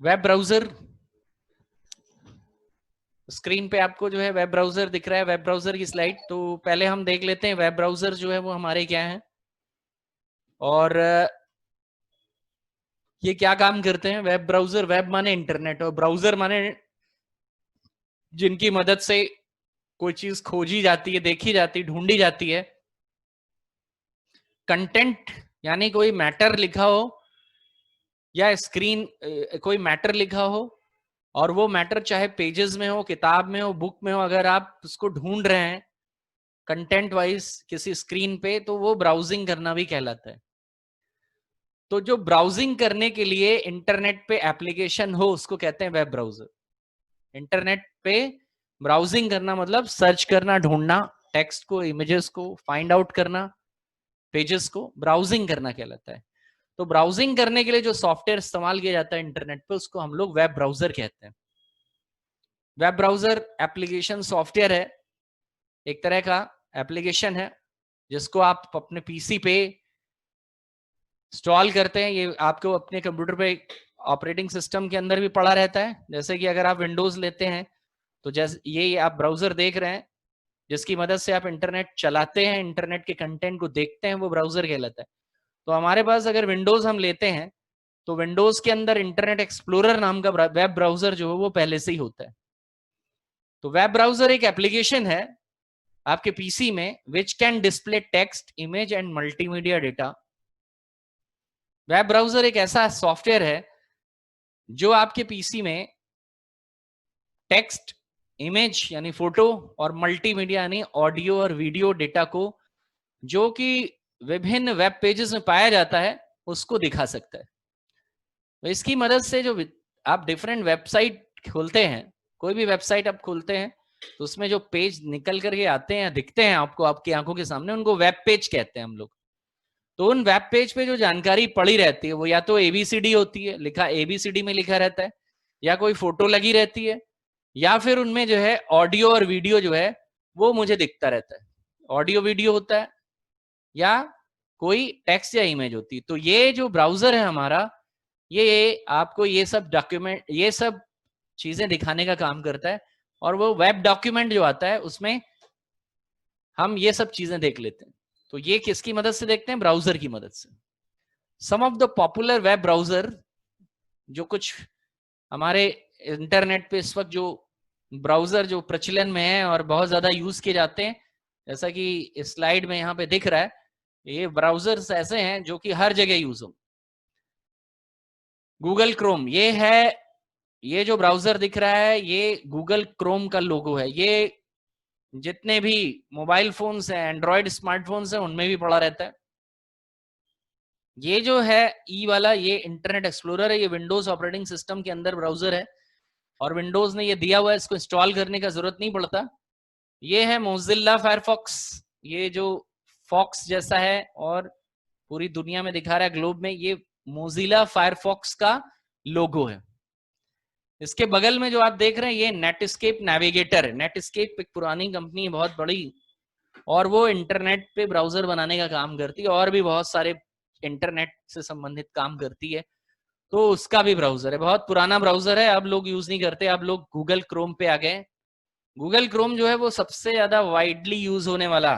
Web browser, screen पे आपको जो है वेब ब्राउजर दिख रहा है, वेब ब्राउजर की स्लाइड। तो पहले हम देख लेते हैं वेब ब्राउजर जो है वो हमारे क्या है और ये क्या काम करते हैं। वेब ब्राउजर, वेब माने इंटरनेट और ब्राउजर माने जिनकी मदद से कोई चीज खोजी जाती है, देखी जाती है, ढूंढी जाती है। कंटेंट यानी कोई मैटर लिखा हो या स्क्रीन कोई मैटर लिखा हो और वो मैटर चाहे पेजेस में हो, किताब में हो, बुक में हो, अगर आप उसको ढूंढ रहे हैं कंटेंट वाइज किसी स्क्रीन पे, तो वो ब्राउजिंग करना भी कहलाता है। तो जो ब्राउजिंग करने के लिए इंटरनेट पे एप्लीकेशन हो उसको कहते हैं वेब ब्राउजर। इंटरनेट पे ब्राउजिंग करना मतलब सर्च करना, ढूंढना, टेक्स्ट को, इमेजेस को फाइंड आउट करना, पेजेस को ब्राउजिंग करना कहलाता है। तो ब्राउजिंग करने के लिए जो सॉफ्टवेयर इस्तेमाल किया जाता है इंटरनेट पे उसको हम लोग वेब ब्राउजर कहते हैं। वेब ब्राउजर एप्लीकेशन सॉफ्टवेयर है, एक तरह का एप्लीकेशन है जिसको आप अपने पीसी पे इंस्टॉल करते हैं। ये आपको अपने कंप्यूटर पे ऑपरेटिंग सिस्टम के अंदर भी पड़ा रहता है। जैसे कि अगर आप विंडोज लेते हैं तो जैसे ये आप ब्राउजर देख रहे हैं जिसकी मदद से आप इंटरनेट चलाते हैं, इंटरनेट के कंटेंट को देखते हैं, वो ब्राउजर कहलाता है। तो हमारे पास अगर विंडोज हम लेते हैं तो विंडोज के अंदर इंटरनेट एक्सप्लोरर नाम का वेब ब्राउजर जो है वो पहले से ही होता है। तो वेब ब्राउजर एक एप्लीकेशन है आपके पीसी में which can display text, image and multimedia data. Web browser एक ऐसा सॉफ्टवेयर है जो आपके पीसी में टेक्स्ट, इमेज यानी फोटो और मल्टीमीडिया यानी ऑडियो और वीडियो डेटा को जो कि विभिन्न वेब पेजेस में पाया जाता है उसको दिखा सकता है। तो इसकी मदद से जो आप डिफरेंट वेबसाइट खोलते हैं, कोई भी वेबसाइट आप खोलते हैं तो उसमें जो पेज निकल करके आते हैं, दिखते हैं आपको आपकी आंखों के सामने, उनको वेब पेज कहते हैं हम लोग। तो उन वेब पेज पे जो जानकारी पड़ी रहती है वो या तो एबीसीडी होती है, लिखा एबीसीडी में लिखा रहता है, या कोई फोटो लगी रहती है, या फिर उनमें जो है ऑडियो और वीडियो जो है वो मुझे दिखता रहता है। ऑडियो वीडियो होता है या कोई टेक्स्ट या इमेज होती है। तो ये जो ब्राउजर है हमारा, ये आपको ये सब डॉक्यूमेंट, ये सब चीजें दिखाने का काम करता है। और वो वेब डॉक्यूमेंट जो आता है उसमें हम ये सब चीजें देख लेते हैं। तो ये किसकी मदद से देखते हैं? ब्राउजर की मदद से। Some of the popular web browser, जो कुछ हमारे इंटरनेट पे इस वक्त जो ब्राउजर जो प्रचलन में है और बहुत ज्यादा यूज किए जाते हैं, जैसा कि इस स्लाइड में यहाँ पे दिख रहा है, ये ब्राउजर्स ऐसे हैं जो कि हर जगह यूज हो। गूगल क्रोम ये है, ये जो ब्राउजर दिख रहा है ये गूगल क्रोम का लोगो है। ये जितने भी मोबाइल फोन्स हैं, एंड्रॉयड स्मार्टफोन्स हैं, उनमें भी पड़ा रहता है। ये जो है ई वाला, ये इंटरनेट एक्सप्लोरर है, ये विंडोज ऑपरेटिंग सिस्टम के अंदर ब्राउजर है और विंडोज ने ये दिया हुआ है, इसको इंस्टॉल करने का जरूरत नहीं पड़ता। ये है मोजिल्ला फायरफॉक्स, ये जो फॉक्स जैसा है और पूरी दुनिया में दिखा रहा है ग्लोब में, ये मोजिला फायरफॉक्स का लोगो है। इसके बगल में जो आप देख रहे हैं ये नेटस्केप नेविगेटर है। नेटस्केप एक पुरानी कंपनी है, बहुत बड़ी, और वो इंटरनेट पे ब्राउजर बनाने का काम करती है और भी बहुत सारे इंटरनेट से संबंधित काम करती है। तो उसका भी ब्राउजर है, बहुत पुराना ब्राउजर है, अब लोग यूज नहीं करते, अब लोग गूगल क्रोम पे आ गए। गूगल क्रोम जो है वो सबसे ज्यादा वाइडली यूज होने वाला,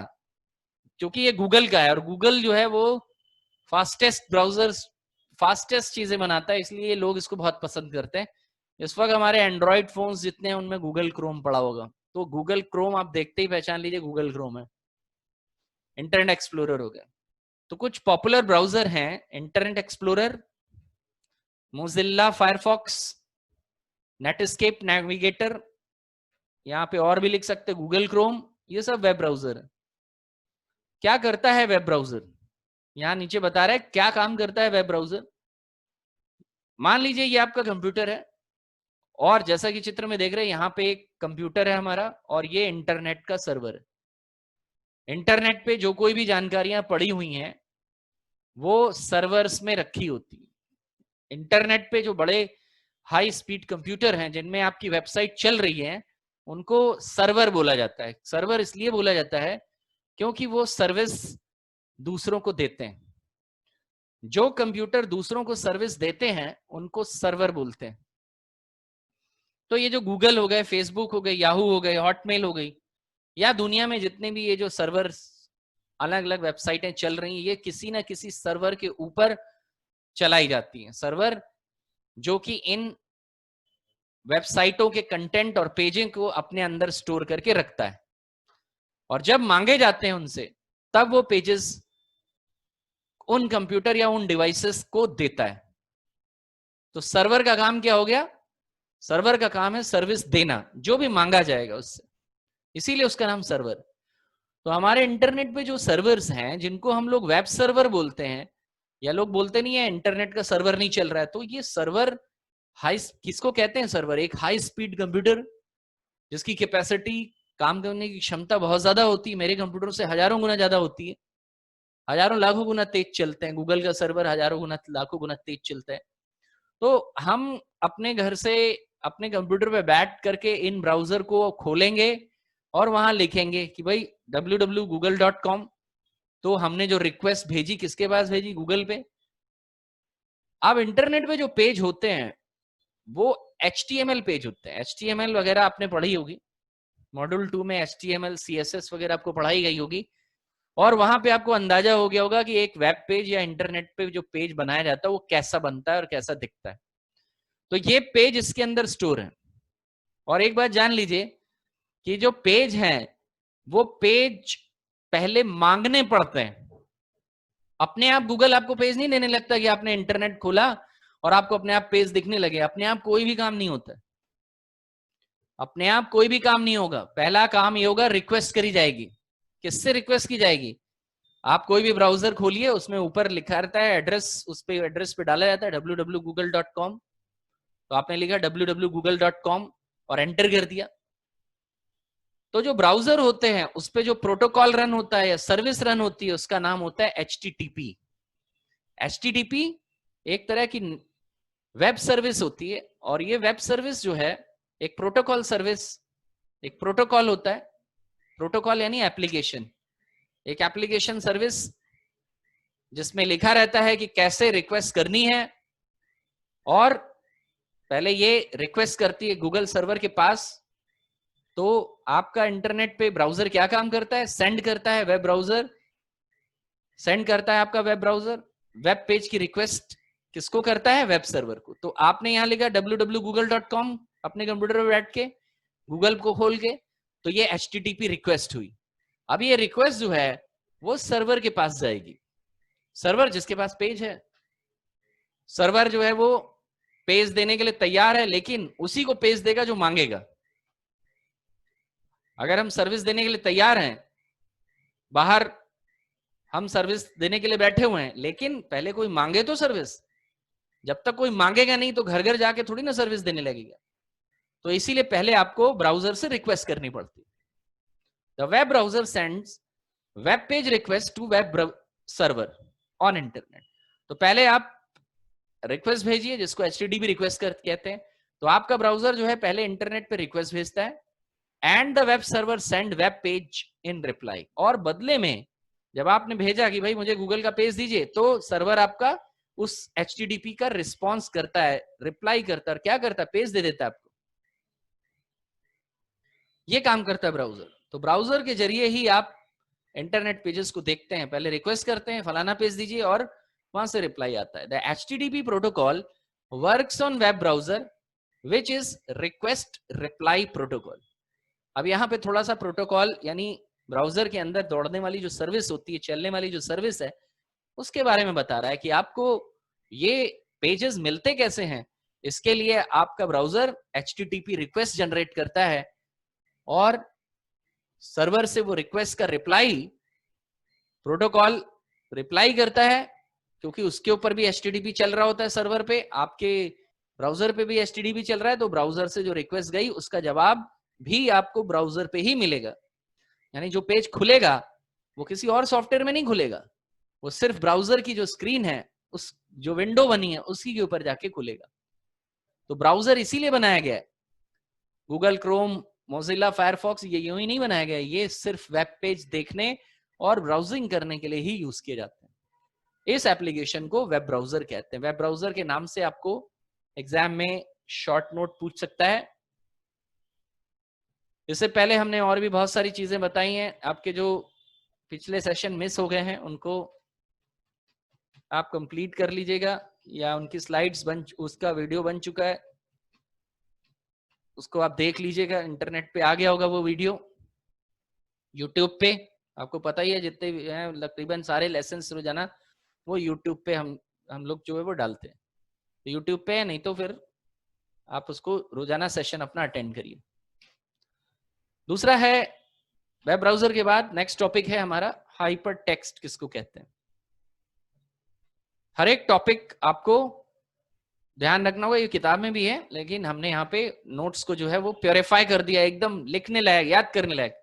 क्योंकि ये गूगल का है और गूगल जो है वो फास्टेस्ट ब्राउजर, फास्टेस्ट चीजें बनाता है, इसलिए लोग इसको बहुत पसंद करते हैं। इस वक्त हमारे एंड्रॉइड फोन्स जितने हैं उनमें गूगल क्रोम पड़ा होगा, तो गूगल क्रोम आप देखते ही पहचान लीजिए गूगल क्रोम है। इंटरनेट एक्सप्लोरर हो गया। तो कुछ पॉपुलर ब्राउजर हैं, internet explorer, Mozilla Firefox, Netscape navigator, यहाँ पे और भी लिख सकते हैं गूगल क्रोम, ये सब वेब ब्राउजर है। क्या करता है वेब ब्राउजर? यहाँ नीचे बता रहा है क्या काम करता है वेब ब्राउजर। मान लीजिए ये आपका कंप्यूटर है और जैसा कि चित्र में देख रहे हैं यहाँ पे एक कंप्यूटर है हमारा और ये इंटरनेट का सर्वर है। इंटरनेट पे जो कोई भी जानकारियां पड़ी हुई हैं वो सर्वर्स में रखी होती है। इंटरनेट पे जो बड़े हाई स्पीड कंप्यूटर हैं जिनमें आपकी वेबसाइट चल रही है उनको सर्वर बोला जाता है। सर्वर इसलिए बोला जाता है क्योंकि वो सर्विस दूसरों को देते हैं। जो कंप्यूटर दूसरों को सर्विस देते हैं उनको सर्वर बोलते हैं। तो ये जो गूगल हो गए, फेसबुक हो गए, याहू हो गए, हॉटमेल हो गई, या दुनिया में जितने भी ये जो सर्वर अलग अलग वेबसाइटें चल रही हैं, ये किसी ना किसी सर्वर के ऊपर चलाई जाती हैं। सर्वर जो कि इन वेबसाइटों के कंटेंट और पेजिंग को अपने अंदर स्टोर करके रखता है, और जब मांगे जाते हैं उनसे, तब वो पेजेस उन कंप्यूटर या उन डिवाइसेस को देता है। तो सर्वर का काम क्या हो गया? सर्वर का काम है सर्विस देना, जो भी मांगा जाएगा उससे, इसीलिए उसका नाम सर्वर। तो हमारे इंटरनेट पे जो सर्वर्स हैं, जिनको हम लोग वेब सर्वर बोलते हैं, या लोग बोलते नहीं है इंटरनेट का सर्वर नहीं चल रहा है, तो ये सर्वर हाई, किसको कहते हैं सर्वर? एक हाई स्पीड कंप्यूटर जिसकी कैपेसिटी, काम करने की क्षमता बहुत ज्यादा होती है, मेरे कंप्यूटर से हजारों गुना ज्यादा होती है, हजारों लाखों गुना तेज चलते हैं। गूगल का सर्वर हजारों गुना लाखों गुना तेज चलता है। तो हम अपने घर से अपने कंप्यूटर पे बैठ करके इन ब्राउजर को खोलेंगे और वहां लिखेंगे कि भाई www.google.com। तो हमने जो रिक्वेस्ट भेजी, किसके पास भेजी? गूगल पे। अब इंटरनेट पे जो पेज होते हैं वो HTML पेज होते हैं। HTML वगैरह आपने पढ़ी होगी, मॉड्यूल 2 में HTML CSS वगैरह आपको पढ़ाई गई होगी, और वहां पे आपको अंदाजा हो गया होगा कि एक वेब पेज या इंटरनेट पे जो पेज बनाया जाता है वो कैसा बनता है और कैसा दिखता है। तो ये पेज इसके अंदर स्टोर है। और एक बात जान लीजिए कि जो पेज है वो पेज पहले मांगने पड़ते हैं। अपने आप गूगल आपको पेज नहीं देने लगता कि आपने इंटरनेट खोला और आपको अपने आप पेज दिखने लगे। अपने आप कोई भी काम नहीं होता, अपने आप कोई भी काम नहीं होगा। पहला काम ये होगा, रिक्वेस्ट करी जाएगी। किससे रिक्वेस्ट की जाएगी? आप कोई भी ब्राउजर खोलिए, उसमें ऊपर लिखा रहता है एड्रेस, उस पे एड्रेस पे डाला जाता है www.google.com। तो आपने लिखा www.google.com और एंटर कर दिया। तो जो ब्राउजर होते हैं उस पे जो प्रोटोकॉल रन होता है या सर्विस रन होती है, उसका नाम होता है HTTP। HTTP एक तरह की वेब सर्विस होती है, और ये वेब सर्विस जो है एक प्रोटोकॉल सर्विस, एक प्रोटोकॉल होता है। प्रोटोकॉल यानी एप्लीकेशन, एक एप्लीकेशन सर्विस जिसमें लिखा रहता है कि कैसे रिक्वेस्ट करनी है, और पहले ये रिक्वेस्ट करती है गूगल सर्वर के पास। तो आपका इंटरनेट पे ब्राउजर क्या काम करता है? सेंड करता है, वेब ब्राउजर सेंड करता है आपका वेब ब्राउजर वेब पेज की रिक्वेस्ट किसको करता है? वेब सर्वर को। तो आपने यहां लिखा www.google.com अपने कंप्यूटर पे बैठ के, गूगल को खोल के, तो ये HTTP रिक्वेस्ट हुई। अब ये रिक्वेस्ट जो है वो सर्वर के पास जाएगी, सर्वर जिसके पास पेज है। सर्वर जो है वो पेज देने के लिए तैयार है, लेकिन उसी को पेज देगा जो मांगेगा। अगर हम सर्विस देने के लिए तैयार हैं, बाहर हम सर्विस देने के लिए बैठे हुए हैं, लेकिन पहले कोई मांगे तो सर्विस। जब तक कोई मांगेगा नहीं तो घर घर जाके थोड़ी ना सर्विस देने लगेगा। तो इसीलिए पहले आपको ब्राउजर से रिक्वेस्ट करनी पड़ती है। The web browser sends web page request to web server on internet. तो पहले आप रिक्वेस्ट भेजिए, जिसको HTTP रिक्वेस्ट कहते हैं। तो आपका ब्राउजर जो है पहले इंटरनेट पे रिक्वेस्ट भेजता है, and the web server send web page in reply. और बदले में जब आपने भेजा कि भाई मुझे गूगल का पेज दीजिए, तो सर्वर आपका उस HTTP का रिस्पॉन्स करता है, रिप्लाई करता है, क्या करता है? पेज दे देता है आपको। ये काम करता है ब्राउजर। तो ब्राउजर के जरिए ही आप इंटरनेट पेजेस को देखते हैं। पहले रिक्वेस्ट करते हैं फलाना पेज दीजिए, और वहां से रिप्लाई आता है। The HTTP protocol works on web browser which is request reply protocol. अब यहाँ पे थोड़ा सा प्रोटोकॉल यानी ब्राउजर के अंदर दौड़ने वाली जो सर्विस होती है, चलने वाली जो सर्विस है, उसके बारे में बता रहा है कि आपको ये पेजेस मिलते कैसे हैं। इसके लिए आपका ब्राउजर HTTP रिक्वेस्ट जनरेट करता है, और सर्वर से वो रिक्वेस्ट का रिप्लाई प्रोटोकॉल रिप्लाई करता है, क्योंकि उसके ऊपर भी HTTP चल रहा होता है सर्वर पे, आपके ब्राउजर पे भी HTTP चल रहा है। तो ब्राउजर से जो रिक्वेस्ट गई उसका जवाब भी आपको ब्राउजर पे ही मिलेगा। यानी जो पेज खुलेगा वो किसी और सॉफ्टवेयर में नहीं खुलेगा, वो सिर्फ ब्राउजर की जो स्क्रीन है, उस जो विंडो बनी है उसी के ऊपर जाके खुलेगा। तो ब्राउजर इसीलिए बनाया गया है, गूगल क्रोम, मोजिला फायरफॉक्स, ये यूं ही नहीं बनाया गया, ये सिर्फ वेब पेज देखने और ब्राउजिंग करने के लिए ही यूज किए जाते हैं। इस एप्लीकेशन को वेब ब्राउजर कहते हैं। वेब ब्राउजर के नाम से आपको एग्जाम में शॉर्ट नोट पूछ सकता है, इससे पहले हमने और भी बहुत सारी चीजें बताई हैं, आपके जो पिछले सेशन मिस हो गए हैं उनको आप कंप्लीट कर लीजिएगा, या उनकी स्लाइड्स उसका वीडियो बन चुका है, उसको आप देख लीजिएगा, इंटरनेट पे आ गया होगा वो वीडियो यूट्यूब पे। आपको पता ही है जितने भी हैं तकरीबन सारे लेसन्स रोजाना वो यूट्यूब पे हम लोग जो है वो डालते हैं, तो यूट्यूब पे है, नहीं तो फिर आप उसको रोजाना सेशन अपना अटेंड करिए। दूसरा है वेब ब्राउजर के बाद नेक्स्ट टॉपिक है हमारा हाइपर टेक्स्ट किसको कहते हैं। हर एक टॉपिक आपको ध्यान रखना होगा, ये किताब में भी है लेकिन हमने यहाँ पे नोट्स को जो है वो प्योरीफाई कर दिया, एकदम लिखने लायक, याद करने लायक।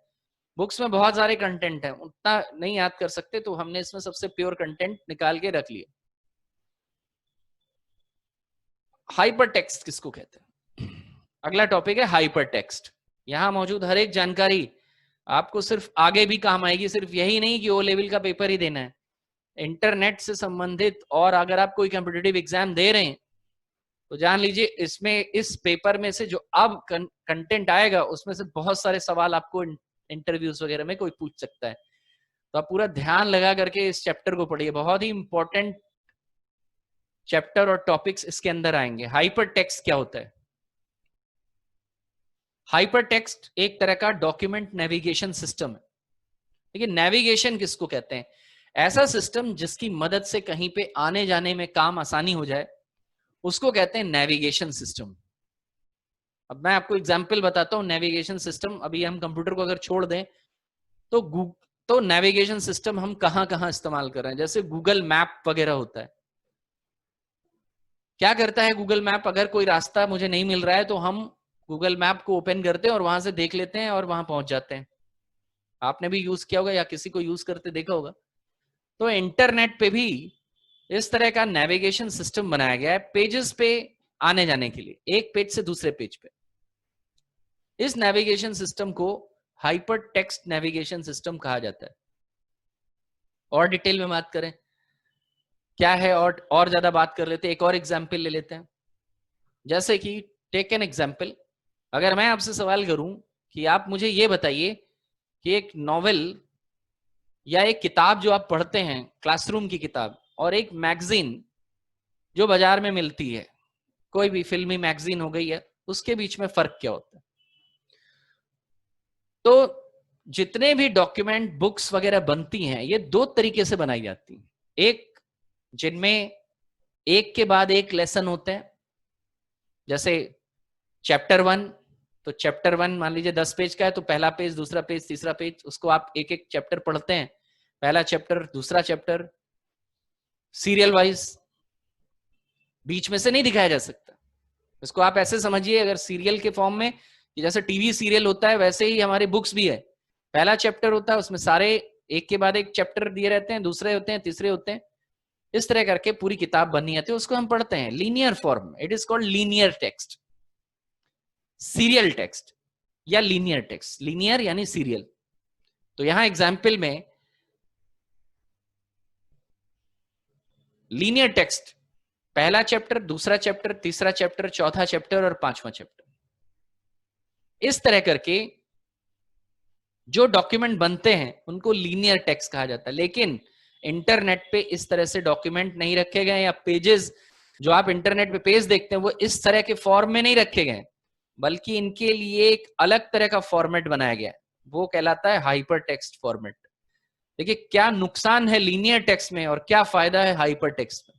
बुक्स में बहुत सारे कंटेंट है, उतना नहीं याद कर सकते, तो हमने इसमें सबसे प्योर कंटेंट निकाल के रख लिया। हाइपर टेक्स्ट किसको कहते हैं, अगला टॉपिक है हाइपर टेक्स्ट। यहाँ मौजूद हर एक जानकारी आपको सिर्फ आगे भी काम आएगी, सिर्फ यही नहीं कि ओ लेवल का पेपर ही देना है, इंटरनेट से संबंधित, और अगर आप कोई कॉम्पिटिटिव एग्जाम दे रहे हैं तो जान लीजिए इसमें इस पेपर में से जो अब कंटेंट आएगा उसमें से बहुत सारे सवाल आपको इंटरव्यूज वगैरह में कोई पूछ सकता है, तो आप पूरा ध्यान लगा करके इस चैप्टर को पढ़िए, बहुत ही इंपॉर्टेंट चैप्टर और टॉपिक्स इसके अंदर आएंगे। हाइपर टेक्स्ट क्या होता है? हाइपर टेक्स्ट एक तरह का डॉक्यूमेंट नेविगेशन सिस्टम है। लेकिन नेविगेशन किसको कहते हैं? ऐसा सिस्टम जिसकी मदद से कहीं पे आने जाने में काम आसानी हो जाए, उसको कहते हैं नेविगेशन सिस्टम। अब मैं आपको एग्जांपल बताता हूं नेविगेशन सिस्टम। अभी हम कंप्यूटर को अगर छोड़ दें तो नेविगेशन सिस्टम हम कहां कहां इस्तेमाल कर रहे हैं, जैसे गूगल मैप वगैरह होता है। क्या करता है गूगल मैप? अगर कोई रास्ता मुझे नहीं मिल रहा है तो हम गूगल मैप को ओपन करते हैं और वहां से देख लेते हैं और वहां पहुंच जाते हैं। आपने भी यूज किया होगा या किसी को यूज करते देखा होगा। तो इंटरनेट पे भी इस तरह का नेविगेशन सिस्टम बनाया गया है पेजेस पे आने जाने के लिए, एक पेज से दूसरे पेज पे। इस नेविगेशन सिस्टम को हाइपर टेक्स्ट नेविगेशन सिस्टम कहा जाता है। और डिटेल में बात करें क्या है, और ज्यादा बात कर लेते हैं, एक और एग्जाम्पल ले लेते हैं। जैसे कि टेक एन एग्जाम्पल, अगर मैं आपसे सवाल करूं कि आप मुझे ये बताइए कि एक नॉवेल या एक किताब जो आप पढ़ते हैं, क्लासरूम की किताब, और एक मैगजीन जो बाजार में मिलती है, कोई भी फिल्मी मैगजीन हो गई है, उसके बीच में फर्क क्या होता है? तो जितने भी डॉक्यूमेंट बुक्स वगैरह बनती हैं ये दो तरीके से बनाई जाती हैं। एक जिनमें एक के बाद एक लेसन होते हैं, जैसे चैप्टर 1, तो चैप्टर 1 मान लीजिए 10 पेज का है, तो पहला पेज, दूसरा पेज, तीसरा पेज, उसको आप एक एक चैप्टर पढ़ते हैं, पहला चैप्टर, दूसरा चैप्टर, सीरियल वाइज, बीच में से नहीं दिखाया जा सकता। इसको आप ऐसे समझिए, अगर सीरियल के फॉर्म में, जैसे टीवी सीरियल होता है, वैसे ही हमारे बुक्स भी है। पहला चैप्टर होता है, उसमें सारे एक के बाद एक चैप्टर दिए रहते हैं, दूसरे होते हैं, तीसरे होते हैं, इस तरह करके पूरी किताब बनी जाती है, उसको हम पढ़ते हैं linear form. It is called linear text, serial text या लीनियर टेक्स्ट। लीनियर यानी सीरियल। तो यहां एग्जाम्पल में लीनियर टेक्स्ट, पहला चैप्टर, दूसरा चैप्टर, तीसरा चैप्टर, चौथा चैप्टर और पांचवा चैप्टर, इस तरह करके जो डॉक्यूमेंट बनते हैं उनको लीनियर टेक्स्ट कहा जाता है। लेकिन इंटरनेट पे इस तरह से डॉक्यूमेंट नहीं रखे गए, या पेजेस जो आप इंटरनेट पे पेज देखते हैं वो इस तरह के फॉर्म में नहीं रखे गए, बल्कि इनके लिए एक अलग तरह का फॉर्मेट बनाया गया है, वो कहलाता है हाइपर टेक्स्ट फॉर्मेट। देखिए क्या नुकसान है लीनियर टेक्स्ट में और क्या फायदा है हाइपर टेक्स्ट में।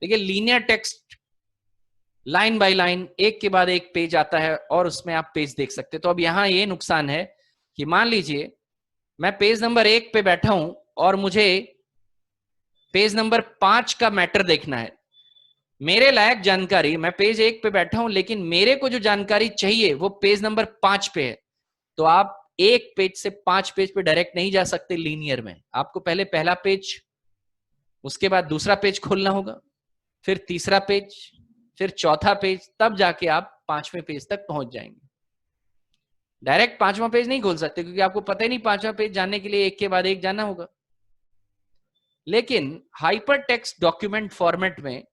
देखिए linear text line by line, एक के बाद एक पेज आता है और उसमें आप पेज देख सकते हैं। तो अब यहां ये नुकसान है कि मान लीजिए मैं पेज नंबर 1 पे बैठा हूं और मुझे पेज नंबर 5 का मैटर देखना है, मेरे लायक जानकारी, मैं पेज 1 पे बैठा हूं लेकिन मेरे को जो जानकारी चाहिए वो पेज नंबर 5 पे है, तो आप एक पेज से 5 पेज पे डायरेक्ट नहीं जा सकते लीनियर में। आपको पहले पहला पेज, उसके बाद दूसरा पेज खोलना होगा, फिर तीसरा पेज, फिर चौथा पेज, तब जाके आप 5वें पेज तक पहुंच जाएंगे। डायरेक्ट 5वां पेज नहीं खोल सकते क्योंकि आपको पता ही नहीं 5वां पेज जाने के लिए एक के बाद एक जाना होगा। लेकिन हाइपर टेक्स्ट डॉक्यूमेंट फॉर्मेट में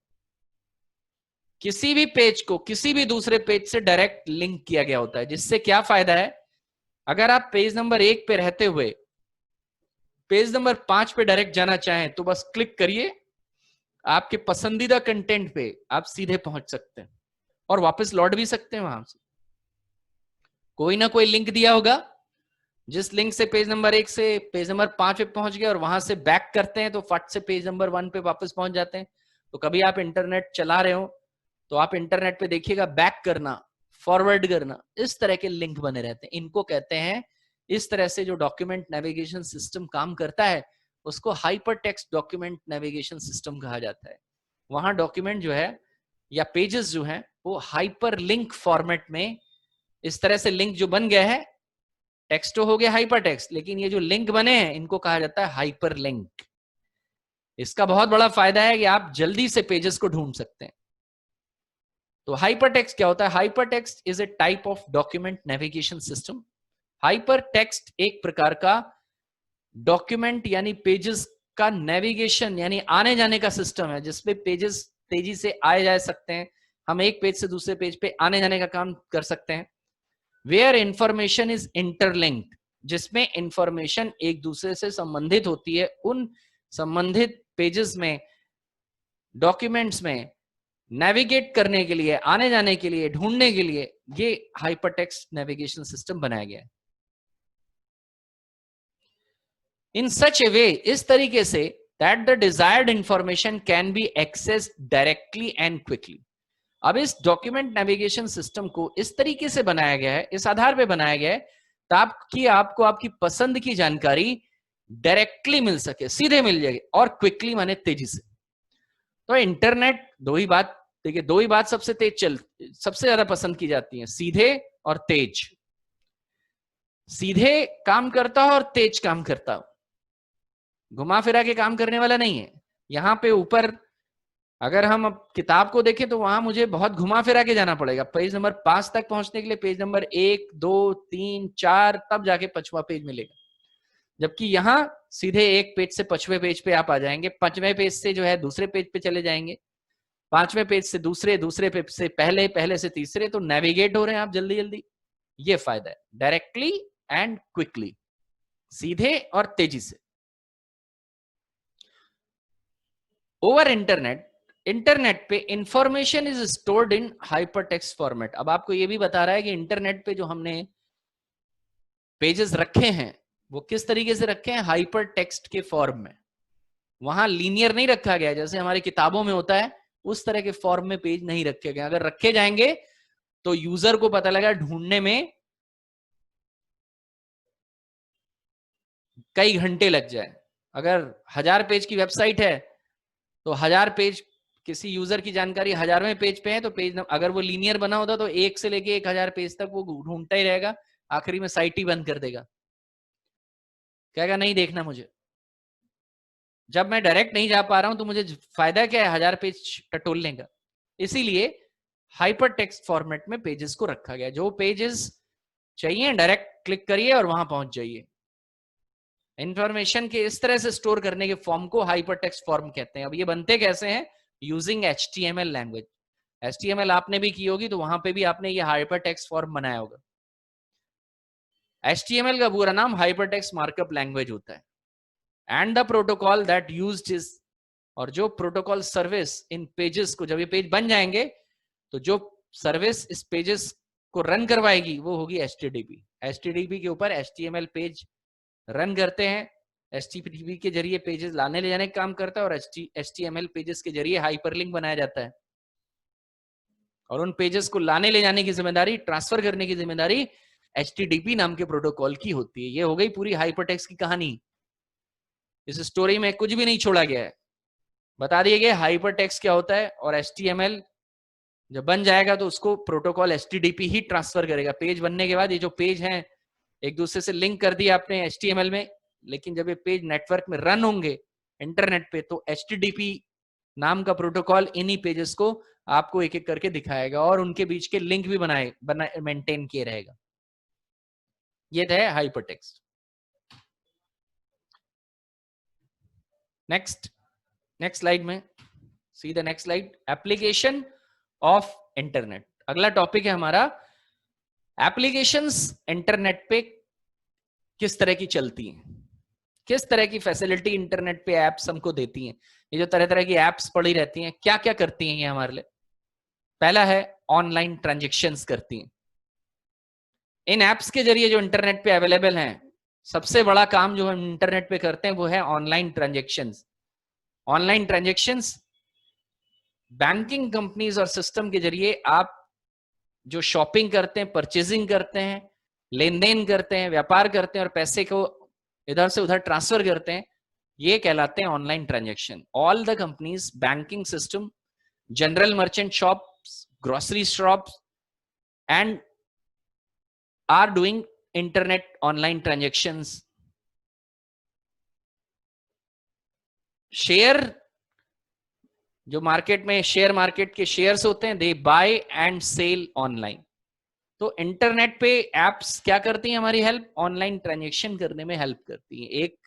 किसी भी पेज को किसी भी दूसरे पेज से डायरेक्ट लिंक किया गया होता है, जिससे क्या फायदा है अगर आप पेज नंबर 1 पे रहते हुए पेज नंबर 5 पे डायरेक्ट जाना चाहें तो बस क्लिक करिए, आपके पसंदीदा कंटेंट पे आप सीधे पहुंच सकते हैं और वापस लौट भी सकते हैं। वहां से कोई ना कोई लिंक दिया होगा, जिस लिंक से पेज नंबर 1 से पेज नंबर 5 पे पहुंच गए और वहां से बैक करते हैं तो फट से पेज नंबर 1 पे वापस पहुंच जाते हैं। तो कभी आप इंटरनेट चला रहे हो तो आप इंटरनेट पे देखिएगा, बैक करना, फॉरवर्ड करना, इस तरह के लिंक बने रहते हैं। इनको कहते हैं, इस तरह से जो डॉक्यूमेंट नेविगेशन सिस्टम काम करता है उसको hyper text document navigation system कहा जाता है। वहां डॉक्यूमेंट जो है या पेजेस जो है वो हाइपर लिंक फॉर्मेट में, इस तरह से लिंक जो बन गया है, टेक्स्ट तो हो गया हाइपर टेक्स्ट, लेकिन ये जो लिंक बने हैं इनको कहा जाता है हाइपर लिंक। इसका बहुत बड़ा फायदा है कि आप जल्दी से पेजेस को ढूंढ सकते हैं। तो हाइपरटेक्स्ट क्या होता है? Hypertext is a type of document navigation system. Hypertext एक प्रकार का डॉक्यूमेंट यानी पेजेस का नेविगेशन यानी आने जाने का सिस्टम है, जिसपे पेजेस तेजी से आए जा सकते हैं। हम एक पेज से दूसरे पेज पे आने जाने का काम कर सकते हैं। वेयर इंफॉर्मेशन इज इंटरलिंक्ड, जिसमें इंफॉर्मेशन एक दूसरे से संबंधित होती है। उन संबंधित पेजेस में, डॉक्यूमेंट्स में नेविगेट करने के लिए, आने जाने के लिए, ढूंढने के लिए ये हाइपरटेक्स्ट नेविगेशन सिस्टम बनाया गया है। इन सच ए वे, इस तरीके से, that the desired information can be access directly and quickly. अब इस डॉक्यूमेंट नेविगेशन सिस्टम को इस तरीके से बनाया गया है, इस आधार पे बनाया गया है ताकि आपको आपकी पसंद की जानकारी डायरेक्टली मिल सके, सीधे मिल जाएगी, और क्विकली माने तेजी से। तो इंटरनेट दो ही बात, देखिए दो ही बात सबसे ज्यादा पसंद की जाती है, सीधे और तेज। सीधे काम करता हो और तेज काम करता हो, घुमा फिरा के काम करने वाला नहीं है। यहां पे ऊपर अगर हम किताब को देखें तो वहां मुझे बहुत घुमा फिरा के जाना पड़ेगा। पेज नंबर 5 तक पहुंचने के लिए पेज नंबर 1, 2, 3, 4 तब जाके 5वां पेज मिलेगा। जबकि यहां सीधे एक पेज से 5वें पेज पे आप आ जाएंगे, 5वें पेज से जो है दूसरे पेज पे चले जाएंगे, 5वें पेज से दूसरे पेज से पहले से तीसरे। तो नेविगेट हो रहे हैं आप जल्दी जल्दी। ये फायदा है, डायरेक्टली एंड क्विकली, सीधे और तेजी से। ओवर इंटरनेट पे information is stored in hypertext format. अब आपको ये भी बता रहा है कि इंटरनेट पे जो हमने पेजेस रखे हैं वो किस तरीके से रखे हैं, हाइपर टेक्स्ट के फॉर्म में। वहां लीनियर नहीं रखा गया जैसे हमारी किताबों में होता है, उस तरह के फॉर्म में पेज नहीं रखे गए। अगर रखे जाएंगे तो यूजर को पता लगा ढूंढने में कई घंटे लग जाए। अगर 1000 पेज की वेबसाइट है तो 1000 पेज, किसी यूजर की जानकारी 1000वें पेज पे है तो पेज अगर वो लीनियर बना होता तो 1 से लेके 1000 पेज तक वो ढूंढता ही रहेगा, आखिरी में साइट ही बंद कर देगा, कहेगा नहीं देखना मुझे। जब मैं डायरेक्ट नहीं जा पा रहा हूं तो मुझे फायदा क्या है 1000 पेज टटोलने का। इसीलिए हाइपर टेक्स्ट फॉर्मेट में पेजेस को रखा गया। जो पेजेस चाहिए डायरेक्ट क्लिक करिए और वहां पहुंच जाइए। इंफॉर्मेशन के इस तरह से स्टोर करने के फॉर्म को हाइपर टेक्स्ट फॉर्म कहते हैं। अब ये बनते कैसे हैं? Using HTML language. HTML आपने भी की होगी तो वहां पे भी आपने ये हाइपर टेक्स्ट फॉर्म बनाया होगा। HTML का पूरा नाम हाइपर टेक्स्ट मार्कअप लैंग्वेज होता है। And the protocol that used is, और जो प्रोटोकॉल सर्विस इन पेजेस को, जब ये पेज बन जाएंगे तो जो सर्विस इस पेजेस को रन करवाएगी वो होगी HTTP। HTTP के ऊपर HTML पेज रन करते हैं। HTTP के जरिए पेजेस लाने ले जाने का काम करता है और HTML पेजेस के जरिए हाइपरलिंक बनाया जाता है। और उन पेजेस को लाने ले जाने की जिम्मेदारी, ट्रांसफर करने की जिम्मेदारी HTTP नाम के प्रोटोकॉल की होती है। ये हो गई पूरी हाइपरटेक्स्ट की कहानी। इस स्टोरी में कुछ भी नहीं छोड़ा गया है, बता दिए गए हाइपरटेक्स्ट क्या होता है। और HTML जब बन जाएगा तो उसको प्रोटोकॉल HTTP ही ट्रांसफर करेगा। पेज बनने के बाद ये जो पेज हैं एक दूसरे से लिंक कर दिया आपने HTML में, लेकिन जब ये पेज नेटवर्क में रन होंगे इंटरनेट पे तो HTTP नाम का प्रोटोकॉल इन्हीं पेजेस को आपको एक एक करके दिखाएगा और उनके बीच के लिंक भी मेंटेन किए रहेगा। ये है हाइपरटेक्स्ट। नेक्स्ट स्लाइड में, see the next slide, application of internet. अगला टॉपिक है हमारा एप्लीकेशंस इंटरनेट पे किस तरह की चलती हैं, किस तरह की फैसिलिटी इंटरनेट पे एप्स हमको देती हैं। ये जो तरह तरह की एप्स पड़ी रहती हैं, क्या क्या करती हैं ये हमारे लिए? पहला है ऑनलाइन ट्रांजेक्शन्स करती हैं। इन एप्स के जरिए जो इंटरनेट पे अवेलेबल हैं, सबसे बड़ा काम जो हम इंटरनेट पे करते हैं वो है online transactions. Online transactions banking companies और सिस्टम के जरिए आप जो शॉपिंग करते हैं, परचेजिंग करते हैं, लेन देन करते हैं, व्यापार करते हैं और पैसे को इधर से उधर ट्रांसफर करते हैं, ये कहलाते हैं online transaction. All the companies, banking system, general merchant shops, grocery shops and are doing internet online transactions. Share, जो मार्केट में शेयर मार्केट के शेयर्स होते हैं, they buy and sell online. तो इंटरनेट पे एप्स क्या करती हैं? हमारी हेल्प ऑनलाइन ट्रांजेक्शन करने में हेल्प करती हैं। एक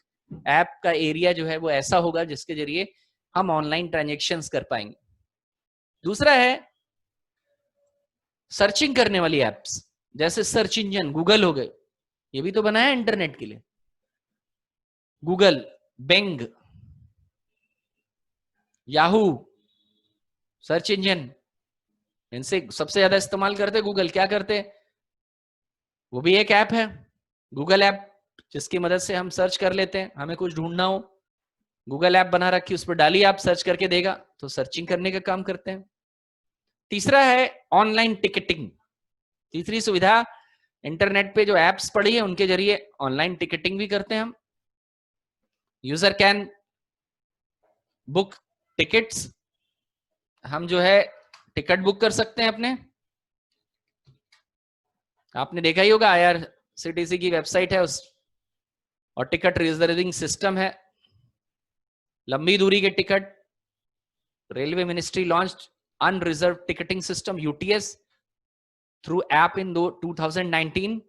ऐप का एरिया जो है वो ऐसा होगा जिसके जरिए हम ऑनलाइन ट्रांजेक्शंस कर पाएंगे। दूसरा है सर्चिंग करने वाली एप्स, जैसे सर्च इंजन, गूगल हो गए, ये भी तो बनाया है इंटरनेट के लिए। Google, Bing, Yahoo, search engine, इनसे सबसे ज्यादा इस्तेमाल करते गूगल। क्या करते? वो भी एक ऐप है, गूगल ऐप, जिसकी मदद से हम सर्च कर लेते हैं, हमें कुछ ढूंढना हो, गूगल ऐप बना रखी, उस पर डालिए, आप सर्च करके देगा, तो सर्चिंग करने का काम करते हैं। तीसरा है ऑनलाइन टिकटिंग। तीसरी सुविधा, इंटरनेट पे जो एप्स पड़ी है उनके जरिए ऑनलाइन टिकटिंग भी करते हैं हम। यूजर कैन बुक टिकट्स, हम जो है टिकट बुक कर सकते हैं अपने। आपने देखा ही होगा, IRCTC की वेबसाइट है उस, और टिकट रिजर्विंग सिस्टम है। लंबी दूरी के ticket, railway ministry launched unreserve ticketing system UTS through app in 2019।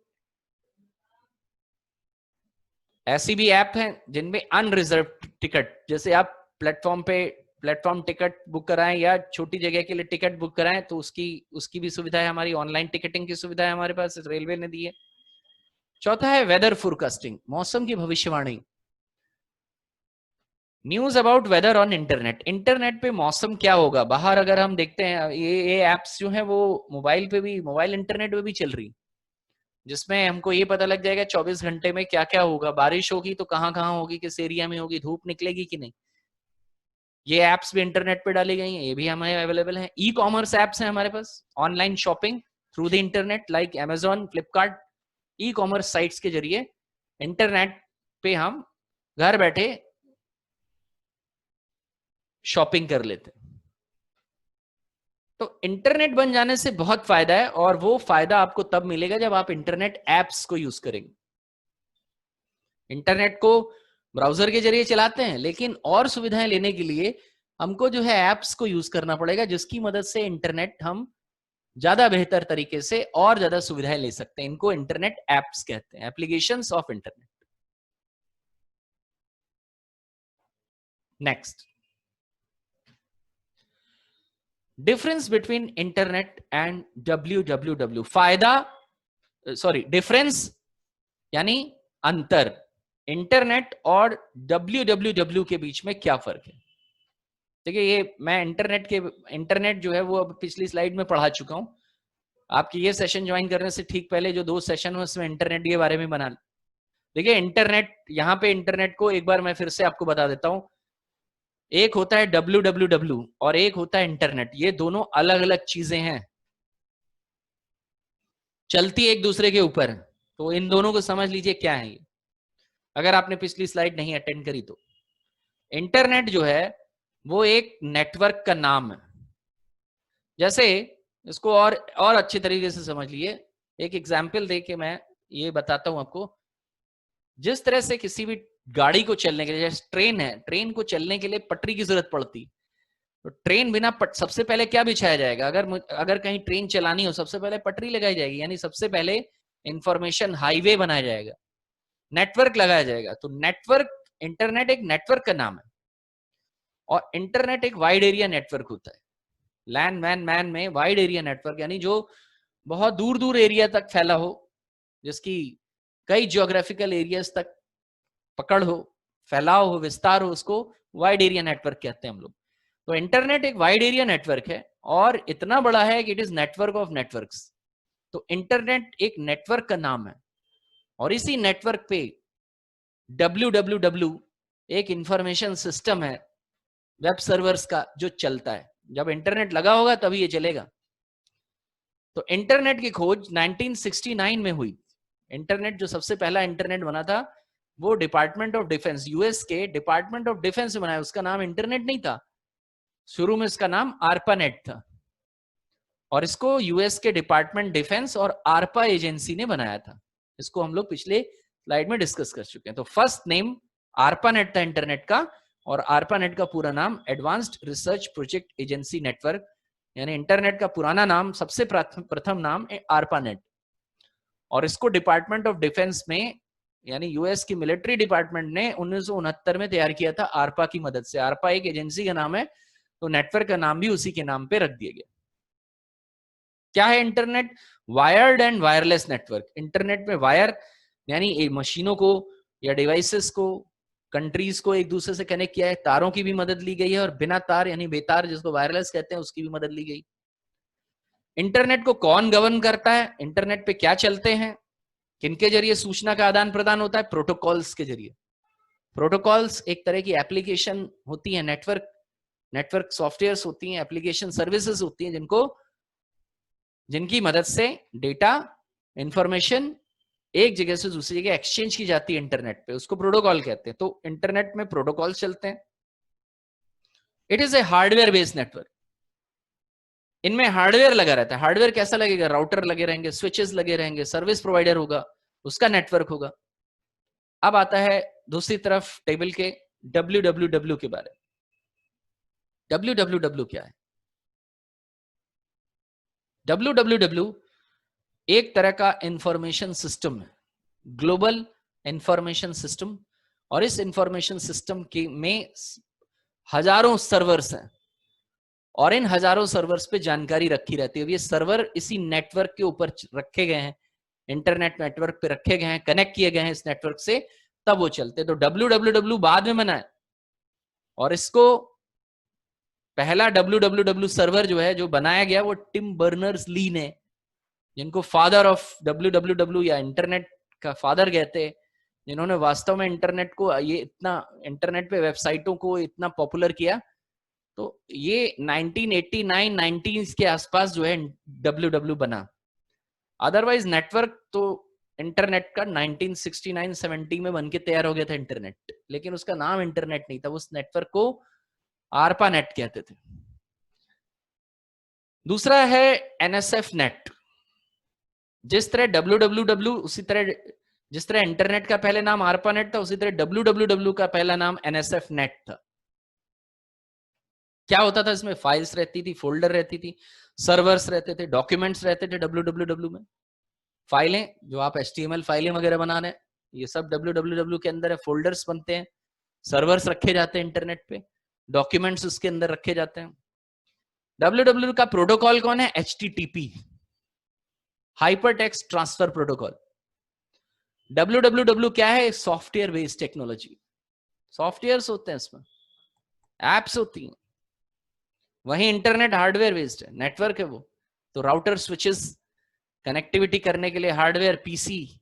ऐसी भी ऐप है जिनमें अनरिजर्व टिकट, जैसे आप प्लेटफॉर्म टिकट बुक कराएं या छोटी जगह के लिए टिकट बुक कराएं, तो उसकी भी सुविधा है, हमारी ऑनलाइन टिकटिंग की सुविधा है हमारे पास, रेलवे ने दी है। चौथा है वेदर फोरकास्टिंग, मौसम की भविष्यवाणी। News about whether on internet, internet पे मौसम क्या होगा बाहर, अगर हम देखते हैं, ये एप्स जो है वो मोबाइल पे भी, मोबाइल इंटरनेट पे भी चल रही, जिसमें हमको ये पता लग जाएगा 24 घंटे में क्या क्या होगा, बारिश होगी तो कहाँ कहाँ होगी, किस एरिया में होगी, धूप निकलेगी कि नहीं। ये एप्स भी इंटरनेट पे डाली गई हैं, ये भी हमारे अवेलेबल हैं। ई कॉमर्स एप्स हैं हमारे पास, online shopping through the internet like Amazon, Flipkart. E commerce sites के जरिए इंटरनेट पे हम घर बैठे शॉपिंग कर लेते हैं। तो इंटरनेट बन जाने से बहुत फायदा है, और वो फायदा आपको तब मिलेगा जब आप इंटरनेट एप्स को यूज करेंगे। इंटरनेट को ब्राउजर के जरिए चलाते हैं, लेकिन और सुविधाएं लेने के लिए हमको जो है एप्स को यूज करना पड़ेगा, जिसकी मदद से इंटरनेट हम ज्यादा बेहतर तरीके से और ज्यादा सुविधाएं ले सकते हैं। इनको इंटरनेट एप्स कहते हैं, applications of internet. Next, difference between internet and www। फायदा, सॉरी, डिफरेंस यानी अंतर, इंटरनेट और www के बीच में क्या फर्क है। देखिए, ये मैं इंटरनेट जो है वो अब पिछली स्लाइड में पढ़ा चुका हूं। आपकी ये सेशन ज्वाइन करने से ठीक पहले जो 2 सेशन हुए उसमें इंटरनेट के बारे में बना। देखिए, इंटरनेट, यहाँ पे इंटरनेट को एक बार मैं फिर से आपको बता देता हूं। एक होता है www और एक होता है इंटरनेट। ये दोनों अलग अलग चीजें हैं, चलती एक दूसरे के ऊपर। तो इन दोनों को समझ लीजिए क्या है ये, अगर आपने पिछली स्लाइड नहीं अटेंड करी तो। इंटरनेट जो है वो एक नेटवर्क का नाम है। जैसे इसको और अच्छे तरीके से समझ लिए, एक एग्जाम्पल दे के मैं ये बताता हूं आपको। जिस तरह से किसी भी गाड़ी को चलने के लिए, जैसे ट्रेन है, ट्रेन को चलने के लिए पटरी की जरूरत पड़ती, तो ट्रेन बिना सबसे पहले क्या बिछाया जाएगा, अगर कहीं ट्रेन चलानी हो सबसे पहले पटरी लगाई जाएगी, यानी सबसे पहले इंफॉर्मेशन हाईवे बनाया जाएगा, नेटवर्क लगाया जाएगा। तो नेटवर्क, इंटरनेट एक नेटवर्क का नाम है, और इंटरनेट एक वाइड एरिया नेटवर्क होता है। लैंड मैन में वाइड एरिया नेटवर्क, यानी जो बहुत दूर दूर एरिया तक फैला हो, जिसकी कई जियोग्राफिकल एरियाज तक पकड़ हो, फैलाव हो, विस्तार हो, उसको वाइड एरिया नेटवर्क कहते हैं हम लोग। तो इंटरनेट एक वाइड एरिया नेटवर्क है और इतना बड़ा है कि it is network of networks. तो इंटरनेट एक नेटवर्क का नाम है और इसी नेटवर्क पे www एक इंफॉर्मेशन सिस्टम है वेब सर्वर्स का जो चलता है। जब इंटरनेट लगा होगा तभी ये चलेगा। तो इंटरनेट की खोज 1969 में हुई। इंटरनेट जो सबसे पहला इंटरनेट बना था वो डिपार्टमेंट ऑफ डिफेंस, यूएस के डिपार्टमेंट ऑफ डिफेंस में बनाया। उसका नाम इंटरनेट नहीं था, शुरू में इसका नाम आरपानेट था और इसको यूएस के डिपार्टमेंट डिफेंस और आरपा एजेंसी ने बनाया था। इसको हम लोग पिछले स्लाइड में डिस्कस कर चुके हैं। तो फर्स्ट नेम आरपानेट था इंटरनेट का और आरपानेट का पूरा नाम advanced research project agency network, यानी इंटरनेट का पुराना नाम, सबसे प्रथम नाम आरपानेट। और इसको डिपार्टमेंट ऑफ डिफेंस में यानी यूएस की मिलिट्री डिपार्टमेंट ने 1969 में तैयार किया था आरपा की मदद से। आरपा एक एजेंसी का नाम है तो नेटवर्क का नाम भी उसी के नाम पे रख दिया गया। क्या है internet? Wired and wireless network. Internet में वायर यानी मशीनों को या डिवाइसेस को, कंट्रीज को एक दूसरे से कनेक्ट किया है, तारों की भी मदद ली गई है, और बिना तार यानी बेतार जिसको वायरलेस कहते हैं उसकी भी मदद ली गई। इंटरनेट को कौन गवर्न करता है? इंटरनेट पे क्या चलते हैं, किनके जरिए सूचना का आदान प्रदान होता है? प्रोटोकॉल्स के जरिए। प्रोटोकॉल्स एक तरह की एप्लीकेशन होती है, नेटवर्क सॉफ्टवेयर्स होती हैं, एप्लीकेशन सर्विसेज होती हैं जिनकी मदद से डेटा, इंफॉर्मेशन एक जगह से दूसरी जगह एक्सचेंज की जाती है इंटरनेट पे, उसको प्रोटोकॉल कहते हैं। तो इंटरनेट में प्रोटोकॉल चलते हैं। It is a hardware based network. इनमें हार्डवेयर लगा रहता है। हार्डवेयर कैसा लगेगा? राउटर लगे रहेंगे, स्विचेस लगे रहेंगे, सर्विस प्रोवाइडर होगा, उसका नेटवर्क होगा। अब आता है दूसरी तरफ टेबल के www के बारे में। www क्या है? www एक तरह का इंफॉर्मेशन सिस्टम है, ग्लोबल इंफॉर्मेशन सिस्टम। और इस इंफॉर्मेशन सिस्टम के में हजारों सर्वर्स हैं और इन हजारों सर्वर्स पे जानकारी रखी रहती है। ये सर्वर इसी नेटवर्क के ऊपर रखे गए हैं, इंटरनेट नेटवर्क पे रखे गए हैं, कनेक्ट किए गए हैं इस नेटवर्क से, तब वो चलते। तो www बाद में बना है और इसको पहला www सर्वर जो है, जो बनाया गया, वो टिम बर्नर्स ली ने, जिनको फादर ऑफ www या इंटरनेट का फादर कहते हैं, जिन्होंने वास्तव में इंटरनेट को, ये इतना इंटरनेट पे वेबसाइटों को इतना पॉपुलर किया। तो ये 1989-90 के आसपास जो है www बना। अदरवाइज नेटवर्क तो इंटरनेट का 1969-70 में बनके तैयार हो गया था इंटरनेट, लेकिन उसका नाम इंटरनेट नहीं था, उस नेटवर्क को आरपानेट कहते थे। दूसरा है एनएसएफ नेट। जिस तरह www, उसी तरह जिस तरह इंटरनेट का पहले नाम आरपानेट था, उसी तरह www का पहला नाम एनएसएफ नेट था। क्या होता था इसमें? फाइल्स रहती थी, फोल्डर रहती थी, सर्वर्स रहते थे, डॉक्यूमेंट्स रहते थे www में। फाइलें जो आप HTML फाइलें वगैरह बना रहे हैं, ये सब www के अंदर है। फोल्डर्स बनते हैं, सर्वर्स रखे जाते हैं इंटरनेट पे, डॉक्यूमेंट्स उसके अंदर रखे जाते हैं। www का प्रोटोकॉल कौन है? HTTP, hyper text transfer protocol. www क्या है? Software based technology. सॉफ्टवेयर्स होते हैं इसमें, एप्स होती हैं। वहीं इंटरनेट हार्डवेयर बेस्ड है, नेटवर्क है वो। तो राउटर, स्विचेस, कनेक्टिविटी करने के लिए हार्डवेयर, पीसी,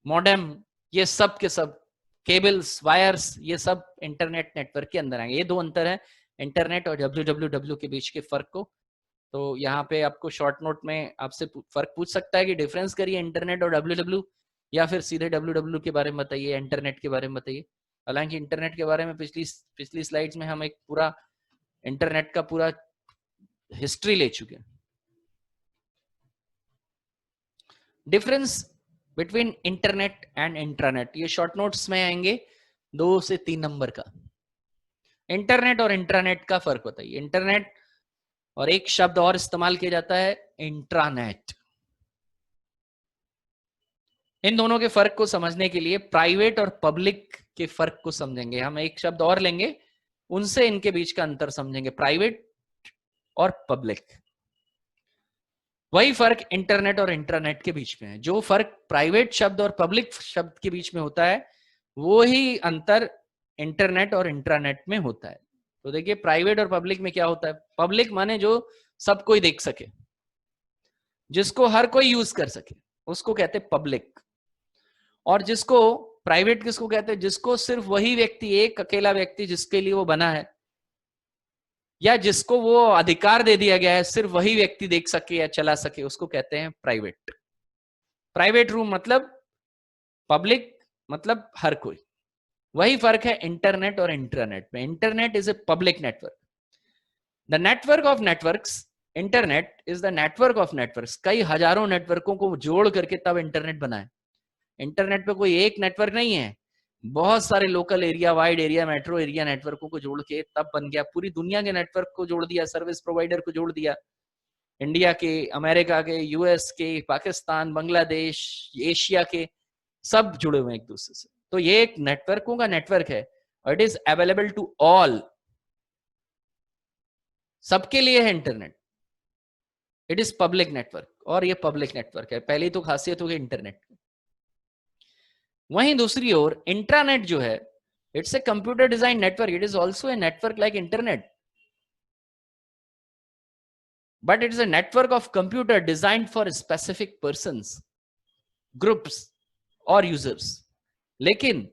मॉडेम, ये सब के सब, केबल्स, वायर्स, ये सब इंटरनेट नेटवर्क के अंदर आएंगे। ये दो अंतर है इंटरनेट और www के बीच के फर्क को। तो यहाँ पे आपको शॉर्ट नोट में आपसे फर्क पूछ सकता है कि डिफरेंस करिए इंटरनेट और www, या फिर सीधे www के बारे में बताइए, इंटरनेट के बारे में बताइए। हालांकि इंटरनेट के बारे में पिछली स्लाइड्स में हम एक पूरा इंटरनेट का पूरा हिस्ट्री ले चुके हैं। Difference between internet and intranet, ये शॉर्ट नोट्स में आएंगे 2 से 3 नंबर का। इंटरनेट और इंट्रानेट का फर्क बताइए। इंटरनेट और एक शब्द और इस्तेमाल किया जाता है, इंट्रानेट। इन दोनों के फर्क को समझने के लिए प्राइवेट और पब्लिक के फर्क को समझेंगे। हम एक शब्द और लेंगे, उनसे इनके बीच का अंतर समझेंगे, प्राइवेट और पब्लिक। वही फर्क इंटरनेट और इंट्रानेट के बीच में है। जो फर्क प्राइवेट शब्द और पब्लिक शब्द के बीच में होता है, वो ही अंतर इंटरनेट और इंट्रानेट में होता है। तो देखिए प्राइवेट और पब्लिक में क्या होता है, पब्लिक माने जो सब कोई देख सके, जिसको हर कोई यूज कर सके, उसको कहते हैं पब्लिक। और जिसको प्राइवेट किसको कहते हैं, जिसको सिर्फ वही व्यक्ति, एक अकेला व्यक्ति जिसके लिए वो बना है, या जिसको वो अधिकार दे दिया गया है, सिर्फ वही व्यक्ति देख सके या चला सके, उसको कहते हैं प्राइवेट। प्राइवेट रूम मतलब पब्लिक मतलब हर कोई। वही फर्क है इंटरनेट और इंटरनेट में। Internet is a public network. The network of networks, internet is the network of networks. कई हजारों नेटवर्कों को जोड़ करके तब इंटरनेट बना है। इंटरनेट पे कोई एक नेटवर्क नहीं है, बहुत सारे local area, wide area, metro area नेटवर्कों को जोड़ के तब बन गया। पूरी दुनिया के नेटवर्क को जोड़ दिया, सर्विस प्रोवाइडर को जोड़ दिया, इंडिया के, अमेरिका के, यूएस के, पाकिस्तान, बांग्लादेश, एशिया के, सब जुड़े हुए एक दूसरे से। तो ये एक नेटवर्कों का नेटवर्क है और it is available to all, सबके लिए है internet. It is public network और ये पब्लिक नेटवर्क है। पहली तो खासियत होगी इंटरनेट। वहीं दूसरी ओर इंट्रानेट जो है, it's a computer design network. It is also a network like internet, but it is a network of computer designed for specific persons, groups और users। लेकिन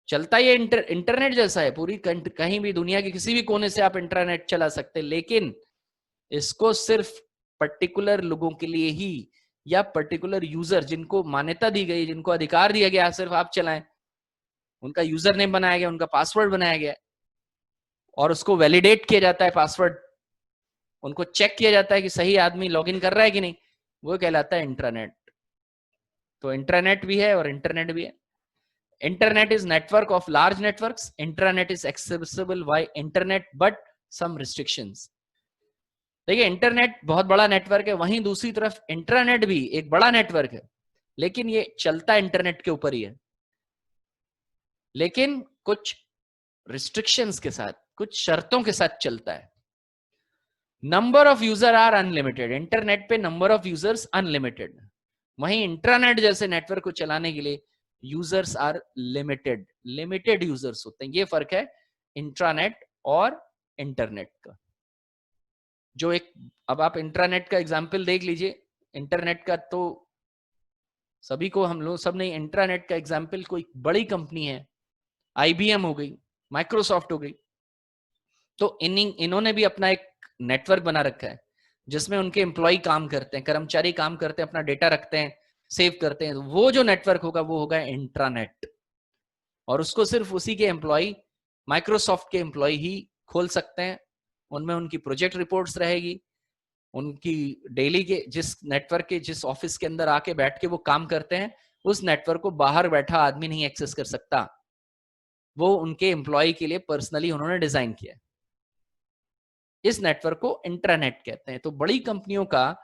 चलता ये इंटरनेट जैसा है, पूरी कहीं भी दुनिया के किसी भी कोने से आप इंटरनेट चला सकते हैं, लेकिन इसको सिर्फ पर्टिकुलर लोगों के लिए ही, या पर्टिकुलर यूजर जिनको मान्यता दी गई, जिनको अधिकार दिया गया सिर्फ आप चलाएं, उनका यूजर नेम बनाया गया, उनका पासवर्ड बनाया गया और उसको वैलिडेट किया जाता है पासवर्ड, उनको चेक किया जाता है कि सही आदमी लॉगिन कर रहा है कि नहीं, वो कहलाता है इंट्रानेट। तो इंट्रानेट भी है और इंटरनेट भी है। Internet is network of large networks, intranet is accessible by internet but some restrictions. देखिए इंटरनेट बहुत बड़ा नेटवर्क है, वहीं दूसरी तरफ इंट्रानेट भी एक बड़ा नेटवर्क है, लेकिन ये चलता इंटरनेट के ऊपर ही है, लेकिन कुछ रिस्ट्रिक्शंस के साथ, कुछ शर्तों के साथ चलता है। Number of user are unlimited. Internet पे नंबर ऑफ यूजर्स अनलिमिटेड, वहीं इंट्रानेट जैसे नेटवर्क को चलाने के लिए users are limited, limited users होते हैं। ये फर्क है इंट्रानेट और इंटरनेट का। जो एक, अब आप इंट्रानेट का एग्जांपल देख लीजिए, इंटरनेट का तो सभी को, हम लोग सब नहीं, इंट्रानेट का एग्जांपल कोई बड़ी कंपनी है, IBM हो गई, माइक्रोसॉफ्ट हो गई, तो इन्होंने भी अपना एक नेटवर्क बना रखा है जिसमें उनके एम्प्लॉय काम करते हैं, कर्मचारी काम करते हैं, अपना डेटा रखते हैं, सेव करते हैं। वो जो नेटवर्क होगा वो होगा इंट्रानेट, और उसको सिर्फ उसी के एम्प्लॉय, माइक्रोसॉफ्ट के एम्प्लॉय ही खोल सकते हैं। उनमें उनकी प्रोजेक्ट रिपोर्ट्स रहेगी, उनकी डेली के जिस नेटवर्क के, जिस ऑफिस के अंदर आके बैठ के वो काम करते हैं, उस नेटवर्क को बाहर बैठा आदमी नहीं एक्सेस कर सकता। वो उनके एम्प्लॉय के लिए पर्सनली उन्होंने डिजाइन किया। इस नेटवर्क को इंट्रानेट कहते हैं। तो बड़ी कंपनियों का,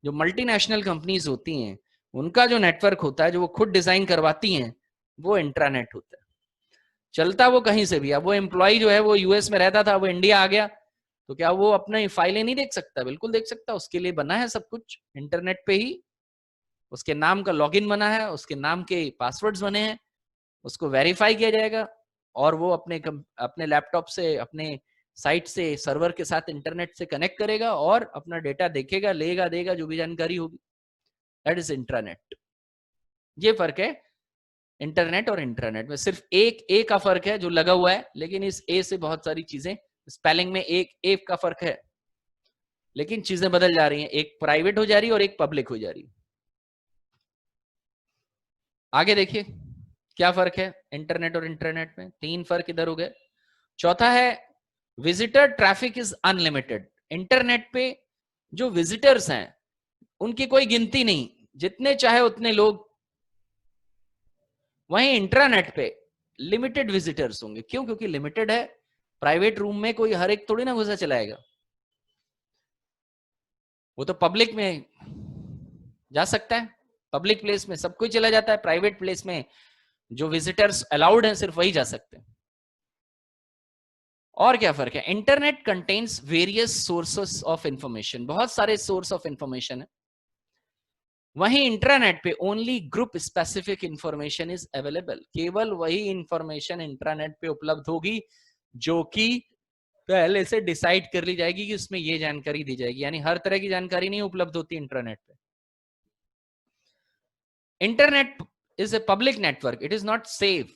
जो मल्टीनेशनल कंपनीज होती हैं, उनका जो नेटवर्क होता है, जो वो खुद डिजाइन करवाती हैं, वो इंट्रानेट होता है। चलता वो कहीं से भी। अब वो एम्प्लॉय जो है वो यूएस में रहता था, वो इंडिया आ गया, तो क्या वो अपने फाइलें नहीं देख सकता? बिल्कुल देख सकता। उसके लिए बना है सब कुछ इंटरनेट पे ही, उसके नाम का लॉगिन बना है, उसके नाम के पासवर्ड्स बने हैं, उसको वेरीफाई किया जाएगा और वो अपने लैपटॉप से, अपने साइट से, सर्वर के साथ इंटरनेट से कनेक्ट करेगा और अपना डेटा देखेगा, लेगा, देगा, जो भी जानकारी होगी। That is intranet. ये फर्क है इंटरनेट और इंट्रानेट में। सिर्फ एक ए का फर्क है जो लगा हुआ है, लेकिन इस ए से बहुत सारी चीजें, स्पेलिंग में एक ए का फर्क है, लेकिन चीजें बदल जा रही हैं। एक प्राइवेट हो जा रही है और एक पब्लिक हो जा रही है। आगे देखिए क्या फर्क है इंटरनेट और इंटरनेट में। 3 फर्क इधर हो गए। चौथा है visitor traffic is unlimited. Internet पे जो विजिटर्स हैं उनकी कोई गिनती नहीं, जितने चाहे उतने लोग। वहीं इंट्रानेट पे लिमिटेड विजिटर्स होंगे। क्यों? क्योंकि लिमिटेड है। प्राइवेट रूम में कोई हर एक थोड़ी ना घुसा चलाएगा, वो तो पब्लिक में जा सकता है, पब्लिक प्लेस में सब कोई चला जाता है। प्राइवेट प्लेस में जो विजिटर्स अलाउड हैं सिर्फ वही जा सकते हैं। और क्या फर्क है? Internet contains various sources of information, बहुत सारे सोर्स ऑफ इंफॉर्मेशन है। वहीं इंट्रानेट पे only group specific information is available, केवल वही इंफॉर्मेशन इंट्रानेट पे उपलब्ध होगी जो कि पहले से डिसाइड कर ली जाएगी कि उसमें ये जानकारी दी जाएगी, यानी हर तरह की जानकारी नहीं उपलब्ध होती इंटरनेट पे। Internet is a public network, it is not safe,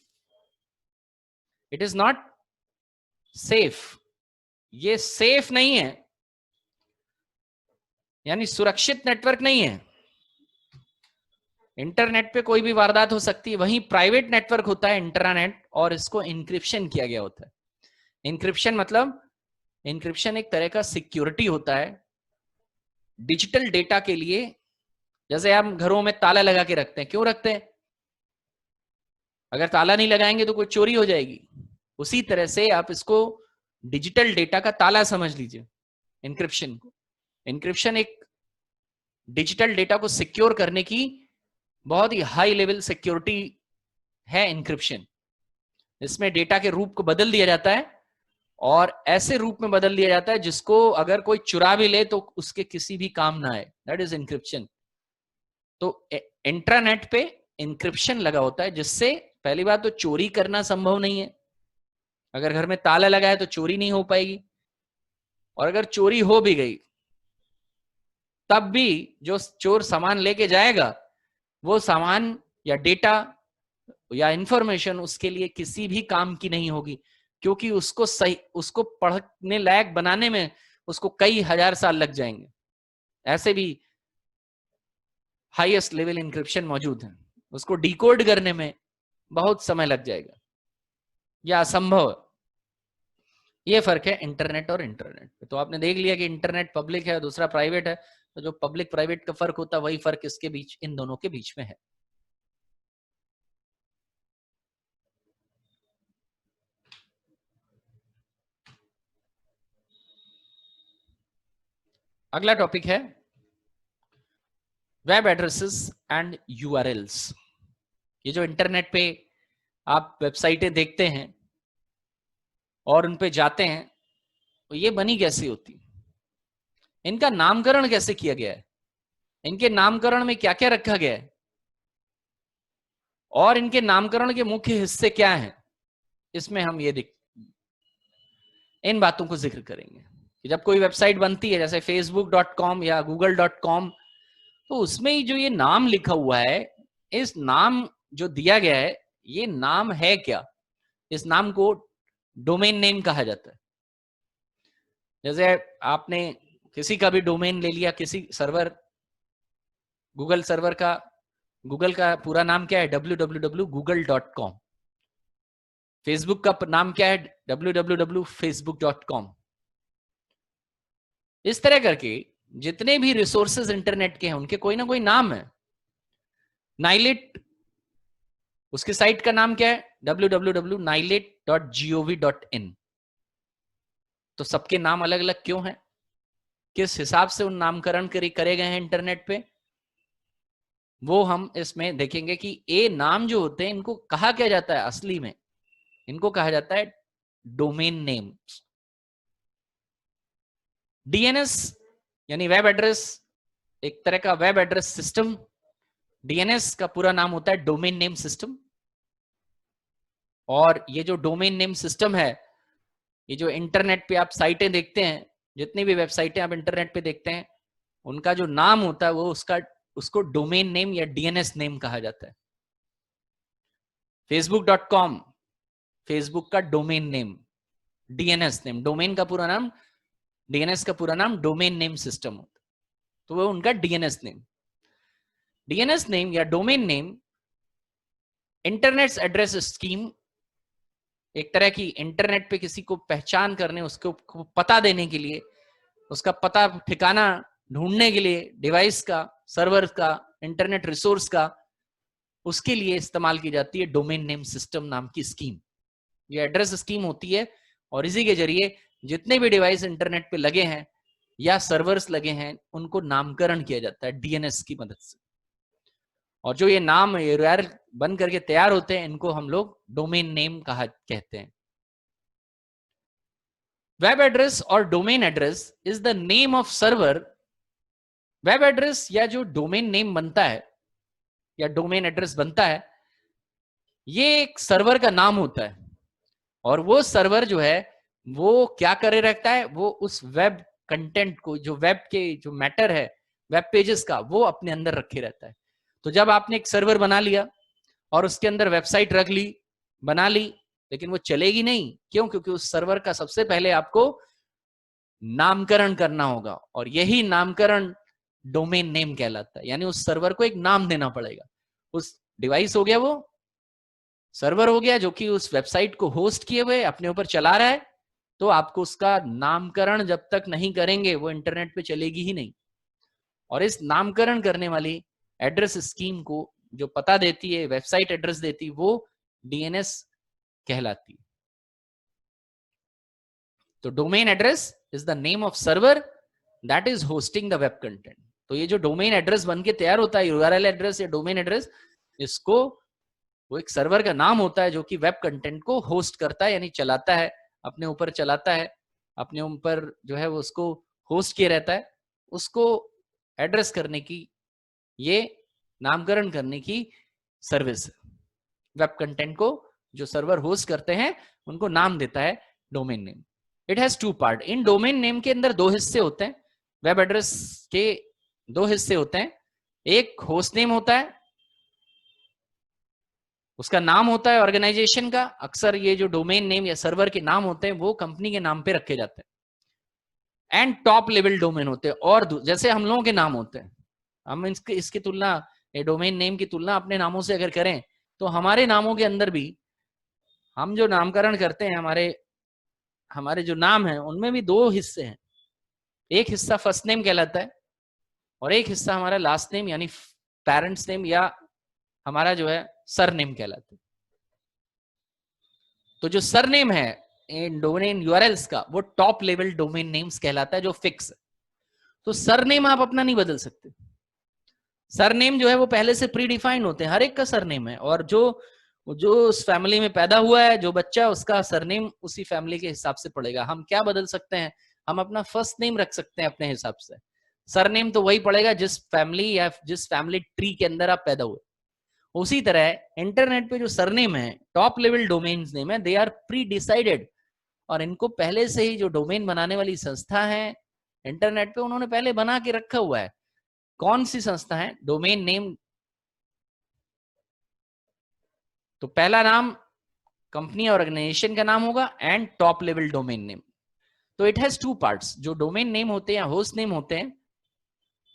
it is not safe, ये सेफ नहीं है, यानी सुरक्षित नेटवर्क नहीं है। इंटरनेट पे कोई भी वारदात हो सकती है, वहीं प्राइवेट नेटवर्क होता है इंटरनेट, और इसको इंक्रिप्शन किया गया होता है। इंक्रिप्शन मतलब, इंक्रिप्शन एक तरह का सिक्योरिटी होता है डिजिटल डेटा के लिए। जैसे हम घरों में ताला लगा के रखते हैं, क्यों रखते हैं? अगर ताला नहीं लगाएंगे तो कोई चोरी हो जाएगी। उसी तरह से आप इसको डिजिटल डेटा का ताला समझ लीजिए इंक्रिप्शन को। इंक्रिप्शन एक डिजिटल डेटा को सिक्योर करने की बहुत ही हाई लेवल सिक्योरिटी है इंक्रिप्शन। इसमें डेटा के रूप को बदल दिया जाता है, और ऐसे रूप में बदल दिया जाता है जिसको अगर कोई चुरा भी ले तो उसके किसी भी काम ना आए, दैट इज इंक्रिप्शन। तो इंट्रानेट पे इंक्रिप्शन लगा होता है, जिससे पहली बात तो चोरी करना संभव नहीं है। अगर घर में ताला लगा है तो चोरी नहीं हो पाएगी, और अगर चोरी हो भी गई तब भी जो चोर सामान लेके जाएगा वो सामान या डेटा या इंफॉर्मेशन उसके लिए किसी भी काम की नहीं होगी, क्योंकि उसको सही, उसको पढ़ने लायक बनाने में उसको कई हजार साल लग जाएंगे। ऐसे भी हाईएस्ट लेवल इंक्रिप्शन मौजूद है, उसको डिकोड करने में बहुत समय लग जाएगा, यह असंभव है। ये फर्क है इंटरनेट और इंटरनेट पे। तो आपने देख लिया कि इंटरनेट पब्लिक है, दूसरा प्राइवेट है। तो जो पब्लिक प्राइवेट का फर्क होता है वही फर्क इसके बीच, इन दोनों के बीच में है। अगला टॉपिक है वेब एड्रेसेस एंड यूआरएल्स। ये जो इंटरनेट पे आप वेबसाइटें देखते हैं और उन पे जाते हैं, तो ये बनी कैसे होती, इनका नामकरण कैसे किया गया है, इनके नामकरण में क्या क्या रखा गया है, और इनके नामकरण के मुख्य हिस्से क्या हैं, इसमें हम ये इन बातों को जिक्र करेंगे कि जब कोई वेबसाइट बनती है जैसे facebook.com या google.com, तो उसमें ही जो ये नाम लिखा हुआ है, इस नाम जो दिया गया है, ये नाम है क्या? इस नाम को डोमेन नेम कहा जाता है। जैसे आपने किसी का भी डोमेन ले लिया, किसी सर्वर, गूगल सर्वर का, गूगल का पूरा नाम क्या है? www.google.com। फेसबुक का नाम क्या है? www.facebook.com। इस तरह करके जितने भी रिसोर्सेज इंटरनेट के हैं उनके कोई ना कोई नाम है। नाइलेट, उसकी साइट का नाम क्या है? www.nilate.gov.in। तो सबके नाम अलग अलग क्यों हैं? किस हिसाब से उन नामकरण करे गए हैं इंटरनेट पे, वो हम इसमें देखेंगे कि ये नाम जो होते हैं इनको कहा क्या जाता है असली में, इनको कहा जाता है डोमेन नेम। डीएनएस यानी वेब एड्रेस, एक तरह का वेब एड्रेस सिस्टम। डीएनएस का पूरा नाम होता है डोमेन नेम सिस्टम। और ये जो डोमेन नेम सिस्टम है, ये जो इंटरनेट पे आप साइटें देखते हैं, जितनी भी वेबसाइटें आप इंटरनेट पे देखते हैं, उनका जो नाम होता है वो उसको डोमेन नेम या डीएनएस नेम कहा जाता है। facebook.com, फेसबुक का domain name, DNS name, domain का पूरा नाम, डीएनएस का पूरा नाम डोमेन नेम सिस्टम होता है, तो वो उनका डीएनएस नेम। डीएनएस नेम या domain name internet address scheme, एक तरह की इंटरनेट पे किसी को पहचान करने, उसको पता देने के लिए, उसका पता ठिकाना ढूंढने के लिए, डिवाइस का, सर्वर का, इंटरनेट रिसोर्स का, उसके लिए इस्तेमाल की जाती है डोमेन नेम सिस्टम नाम की स्कीम। ये एड्रेस स्कीम होती है, और इसी के जरिए जितने भी डिवाइस इंटरनेट पे लगे हैं या सर्वर्स लगे हैं उनको नामकरण किया जाता है डीएनएस की मदद से। और जो ये नाम यूआरएल बन करके तैयार होते हैं, इनको हम लोग डोमेन नेम कहते हैं। वेब एड्रेस और domain address is the name of server. Web address या जो डोमेन नेम बनता है या डोमेन एड्रेस बनता है, ये एक सर्वर का नाम होता है, और वो सर्वर जो है वो क्या करे रखता है, वो उस वेब कंटेंट को, जो वेब के जो मैटर है वेब पेजेस का, वो अपने अंदर रखे रहता है। तो जब आपने एक सर्वर बना लिया और उसके अंदर वेबसाइट रख ली, बना ली, लेकिन वो चलेगी नहीं। क्यों? क्योंकि उस सर्वर का सबसे पहले आपको नामकरण करना होगा, और यही नामकरण डोमेन नेम कहलाता है। यानी उस सर्वर को एक नाम देना पड़ेगा। उस डिवाइस हो गया, वो सर्वर हो गया जो कि उस वेबसाइट को होस्ट किए हुए अपने ऊपर चला रहा है, तो आपको उसका नामकरण जब तक नहीं करेंगे वो इंटरनेट पे चलेगी ही नहीं। और इस नामकरण करने वाली एड्रेस स्कीम को जो पता देती है, वेबसाइट एड्रेस देती, वो डीएनएस कहलाती है। तो domain address is the name of server that is hosting the web content. तो ये जो डोमेन एड्रेस बन के तैयार होता है, यूआरएल एड्रेस या डोमेन एड्रेस, इसको वो एक सर्वर का नाम होता है जो कि वेब कंटेंट को होस्ट करता है, यानी चलाता है, अपने ऊपर चलाता है, अपने ऊपर जो है वो उसको होस्ट किए रहता है। उसको एड्रेस करने की, ये नामकरण करने की सर्विस। वेब कंटेंट को जो सर्वर होस्ट करते हैं उनको नाम देता है domain name. It has two part. इन डोमेन नेम के अंदर दो हिस्से होते हैं। वेब एड्रेस के दो हिस्से होते हैं। एक होस्ट नेम होता है, उसका नाम होता है ऑर्गेनाइजेशन का। अक्सर ये जो डोमेन नेम या सर्वर के नाम होते हैं वो कंपनी के नाम पे रखे जाते हैं। एंड टॉप लेवल डोमेन होते हैं, और जैसे हम लोगों के नाम होते हैं, हम इसकी तुलना, ये डोमेन नेम की तुलना अपने नामों से अगर करें, तो हमारे नामों के अंदर भी हम जो नामकरण करते हैं, हमारे जो नाम है उनमें भी दो हिस्से हैं। एक हिस्सा फर्स्ट नेम कहलाता है, और एक हिस्सा हमारा लास्ट नेम यानी पेरेंट्स नेम या हमारा जो है सरनेम कहलाता है। तो जो सरनेम है इन डोमेन यूआरएल्स का, वो टॉप लेवल डोमेन नेम्स कहलाता है, जो फिक्स है। तो सरनेम आप अपना नहीं बदल सकते। सरनेम जो है वो पहले से प्री डिफाइंड होते हैं, हर एक का सरनेम है, और जो उस फैमिली में पैदा हुआ है जो बच्चा, उसका सरनेम उसी फैमिली के हिसाब से पड़ेगा। हम क्या बदल सकते हैं? हम अपना फर्स्ट नेम रख सकते हैं अपने हिसाब से, सरनेम तो वही पड़ेगा जिस फैमिली या जिस फैमिली ट्री के अंदर आप पैदा हुए। उसी तरह इंटरनेट पे जो सरनेम है, टॉप लेवल डोमेन नेम है, दे आर प्री डिसाइडेड, और इनको पहले से ही जो डोमेन बनाने वाली संस्था है इंटरनेट पे, उन्होंने पहले बना के रखा हुआ है। कौन सी संस्था है? Domain name. तो पहला नाम कंपनी ऑर्गेनाइजेशन का नाम होगा, and top level domain name. तो इट हैज टू पार्ट्स। जो डोमेन नेम होते हैं या होस्ट नेम होते हैं,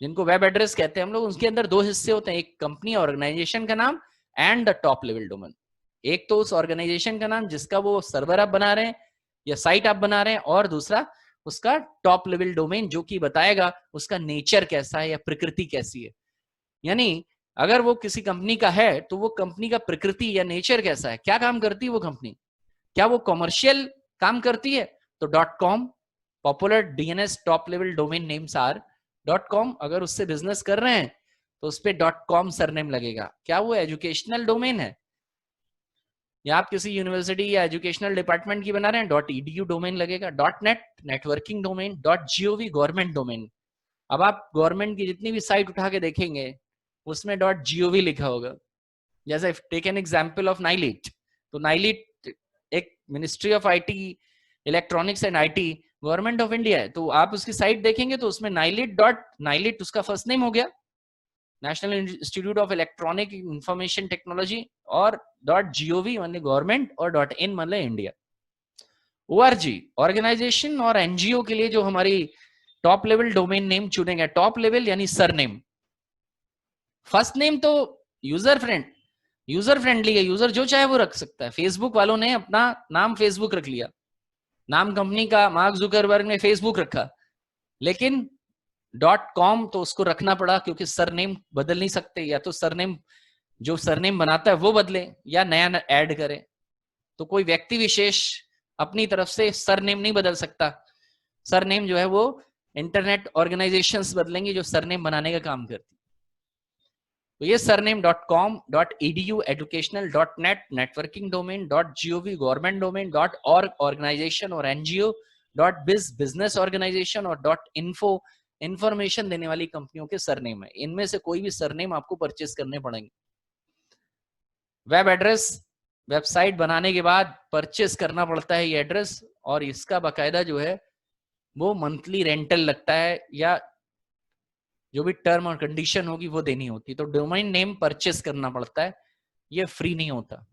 जिनको वेब एड्रेस कहते हैं हम लोग, उसके अंदर दो हिस्से होते हैं। एक कंपनी ऑर्गेनाइजेशन का नाम and the top level domain. एक तो उस ऑर्गेनाइजेशन का नाम जिसका वो सर्वर आप बना रहे हैं या साइट आप बना रहे हैं, और दूसरा उसका टॉप लेवल डोमेन जो कि बताएगा उसका नेचर कैसा है या प्रकृति कैसी है। यानी अगर वो किसी कंपनी का है तो वो कंपनी का प्रकृति या नेचर कैसा है, क्या काम करती है वो कंपनी, क्या वो कॉमर्शियल काम करती है? तो .com popular DNS top level domain names are .com। अगर उससे बिजनेस कर रहे हैं तो उस पर .com सरनेम लगेगा। क्या वो एजुकेशनल डोमेन है, या आप किसी यूनिवर्सिटी या एजुकेशनल डिपार्टमेंट की बना रहे हैं, .edu डोमेन लगेगा। .net networking domain. .gov government domain. अब आप गवर्नमेंट की जितनी भी साइट उठा के देखेंगे उसमें .gov लिखा होगा। जैसे take an example of NIELIT. तो नाइलिट एक ministry of IT, electronics and IT, government of India है। तो आप उसकी साइट देखेंगे तो उसमें नाइलिट उसका फर्स्ट नेम हो गया, national institute of electronic information technology, और .gov माने गवर्नमेंट, और .in माने इंडिया। ORG ऑर्गेनाइजेशन और एनजीओ के लिए जो हमारी टॉप लेवल डोमेन नेम चुनेंगे, टॉप लेवल यानी सरनेम। फर्स्ट नेम तो यूजर फ्रेंडली है, यूजर जो चाहे वो रख सकता है। फेसबुक वालों ने अपना नाम फेसबुक रख लिया, नाम कंपनी का मार्क जुकरबर्ग ने फेसबुक रखा, लेकिन .com तो उसको रखना पड़ा क्योंकि सरनेम बदल नहीं सकते, या तो सरनेम जो सरनेम बनाता है वो बदले या नया ऐड करे। तो कोई व्यक्ति विशेष अपनी तरफ से सरनेम नहीं बदल सकता। सरनेम जो है वो इंटरनेट ऑर्गेनाइजेशंस बदलेंगे जो सरनेम बनाने का काम करती। तो ये surname .com, .edu educational, .net networking domain, .gov government domain, .org organization और NGO, .biz बिजनेस ऑर्गेनाइजेशन और .info इंफॉर्मेशन देने वाली कंपनियों के सरनेम है। इनमें से कोई भी सरनेम आपको परचेस करने पड़ेंगे। वेब एड्रेस वेबसाइट बनाने के बाद परचेस करना पड़ता है ये एड्रेस, और इसका बाकायदा जो है वो मंथली रेंटल लगता है, या जो भी टर्म और कंडीशन होगी वो देनी होती है। तो डोमेन नेम परचेस करना पड़ता है, ये फ्री नहीं होता।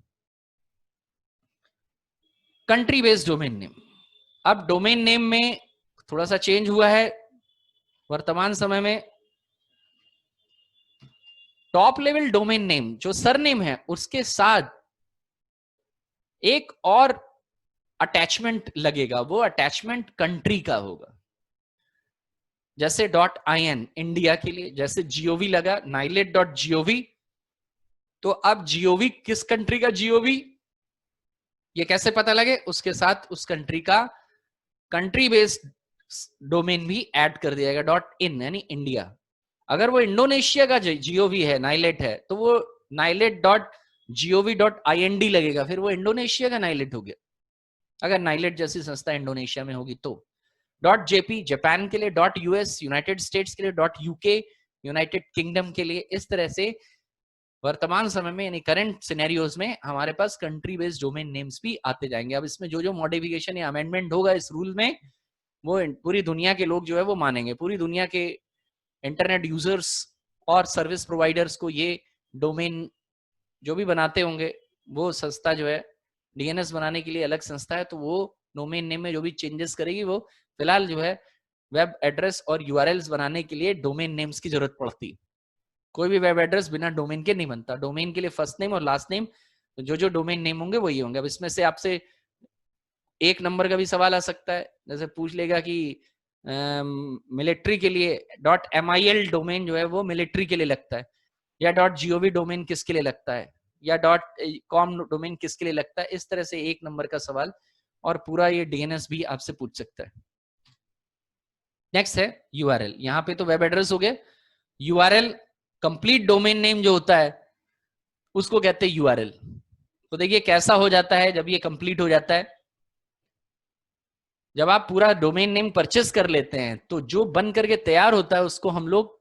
कंट्री बेस्ड डोमेन नेम, अब डोमेन नेम में थोड़ा सा चेंज हुआ है वर्तमान समय में। टॉप लेवल डोमेन नेम जो सरनेम है उसके साथ एक और अटैचमेंट लगेगा, वो अटैचमेंट कंट्री का होगा। जैसे .in इंडिया के लिए, जैसे GOV लगा nilet.gov, तो अब GOV किस कंट्री का GOV ये कैसे पता लगे, उसके साथ उस कंट्री का कंट्री बेस्ड डोमेन भी ऐड कर दिया जाएगा .in यानी इंडिया। अगर वो इंडोनेशिया का GOV है, नाइलेट है, तो वो nilet.gov.ind लगेगा, फिर वो इंडोनेशिया का नाइलेट हो गया, अगर नाइलेट जैसी संस्था इंडोनेशिया में होगी तो। .jp जापान के लिए, .us यूनाइटेड स्टेट्स के लिए, .uk यूनाइटेड किंगडम के लिए। इस तरह से वर्तमान समय में यानी करंट सिनेरियोज में हमारे पास कंट्री बेस्ड डोमेन नेम्स भी आते जाएंगे। अब इसमें जो जो मॉडिफिकेशन या अमेंडमेंट होगा इस रूल में, वो पूरी दुनिया के लोग जो है वो मानेंगे। पूरी दुनिया के इंटरनेट यूजर्स और सर्विस प्रोवाइडर्स को ये डोमेन जो भी बनाते होंगे, वो संस्था जो है DNS बनाने के लिए अलग संस्था है, तो वो डोमेन नेम में जो भी चेंजेस करेगी वो फिलहाल जो है वेब एड्रेस और URLs बनाने के लिए डोमेन नेम्स की जरूरत पड़ती। कोई भी वेब एड्रेस बिना डोमेन के नहीं बनता। डोमेन के लिए फर्स्ट नेम और लास्ट नेम, जो जो डोमेन नेम होंगे वही होंगे। अब इसमें से आपसे एक नंबर का भी सवाल आ सकता है, जैसे पूछ लेगा कि मिलिट्री के लिए .mil डोमेन जो है वो मिलिट्री के लिए लगता है, या .gov डोमेन किसके लिए लगता है, या .com डोमेन किसके लिए लगता है। इस तरह से एक नंबर का सवाल और पूरा ये DNS भी आपसे पूछ सकता है। नेक्स्ट है URL। यहाँ पे तो वेब एड्रेस हो गया। URL कंप्लीट डोमेन नेम जो होता है उसको कहते हैं URL। तो देखिए कैसा हो जाता है जब ये कंप्लीट हो जाता है। जब आप पूरा डोमेन नेम परचेस कर लेते हैं तो जो बन करके तैयार होता है उसको हम लोग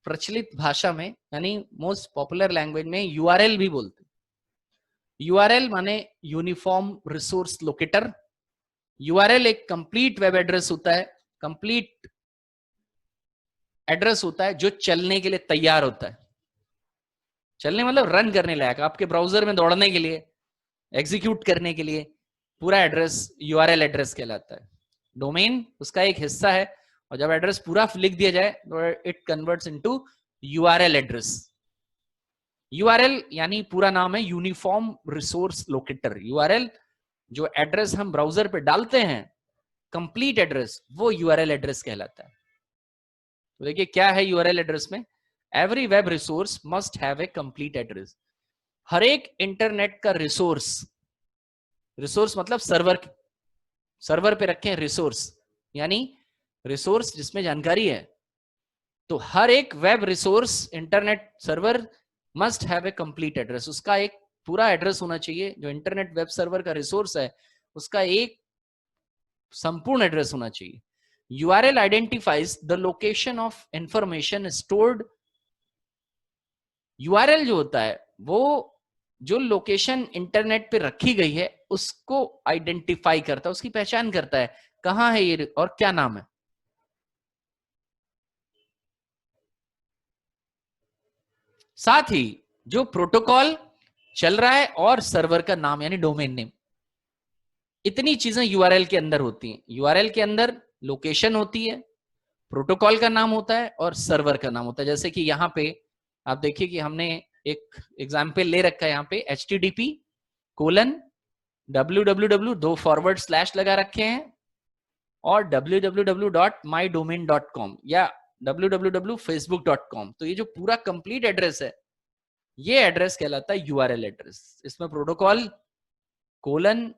प्रचलित भाषा में यानी मोस्ट पॉपुलर लैंग्वेज में URL भी बोलते हैं। URL माने यूनिफॉर्म रिसोर्स लोकेटर। URL एक कंप्लीट वेब एड्रेस होता है, कंप्लीट एड्रेस होता है जो चलने के लिए तैयार होता है। चलने मतलब रन करने लायक, आपके ब्राउजर में दौड़ने के लिए, एग्जीक्यूट करने के लिए पूरा एड्रेस URL एड्रेस कहलाता है। डोमेन उसका एक हिस्सा है, और जब एड्रेस पूरा लिख दिया जाए तो it converts into URL address. URL यानी पूरा नाम है यूनिफॉर्म रिसोर्स लोकेटर। URL जो एड्रेस हम ब्राउजर पे डालते हैं कंप्लीट एड्रेस, वो URL एड्रेस कहलाता है। तो देखिए क्या है URL एड्रेस में, every web resource must have a complete address. हर एक इंटरनेट का रिसोर्स, रिसोर्स मतलब सर्वर, सर्वर पे रखे रिसोर्स यानी रिसोर्स जिसमें जानकारी है। तो हर एक web resource internet server must have a complete address, उसका एक पूरा एड्रेस होना चाहिए। जो इंटरनेट वेब सर्वर का रिसोर्स है उसका एक संपूर्ण एड्रेस होना चाहिए। URL identifies the location of information stored. URL जो होता है वो जो लोकेशन इंटरनेट पे रखी गई है उसको आइडेंटिफाई करता है, उसकी पहचान करता है कहां है ये और क्या नाम है। साथ ही जो प्रोटोकॉल चल रहा है और सर्वर का नाम यानी डोमेन नेम, इतनी चीजें URL के अंदर होती हैं। URL के अंदर लोकेशन होती है, प्रोटोकॉल का नाम होता है और सर्वर का नाम होता है। जैसे कि यहाँ पे आप देखिए कि हमने एक एग्जाम्पल ले रखा है, यहाँ पे http://www 2 फॉरवर्ड स्लैश लगा रखे हैं और www.mydomain.com या www.facebook.com। तो ये जो पूरा कंप्लीट एड्रेस है ये एड्रेस कहलाता है URL एड्रेस। इसमें प्रोटोकॉल कोलन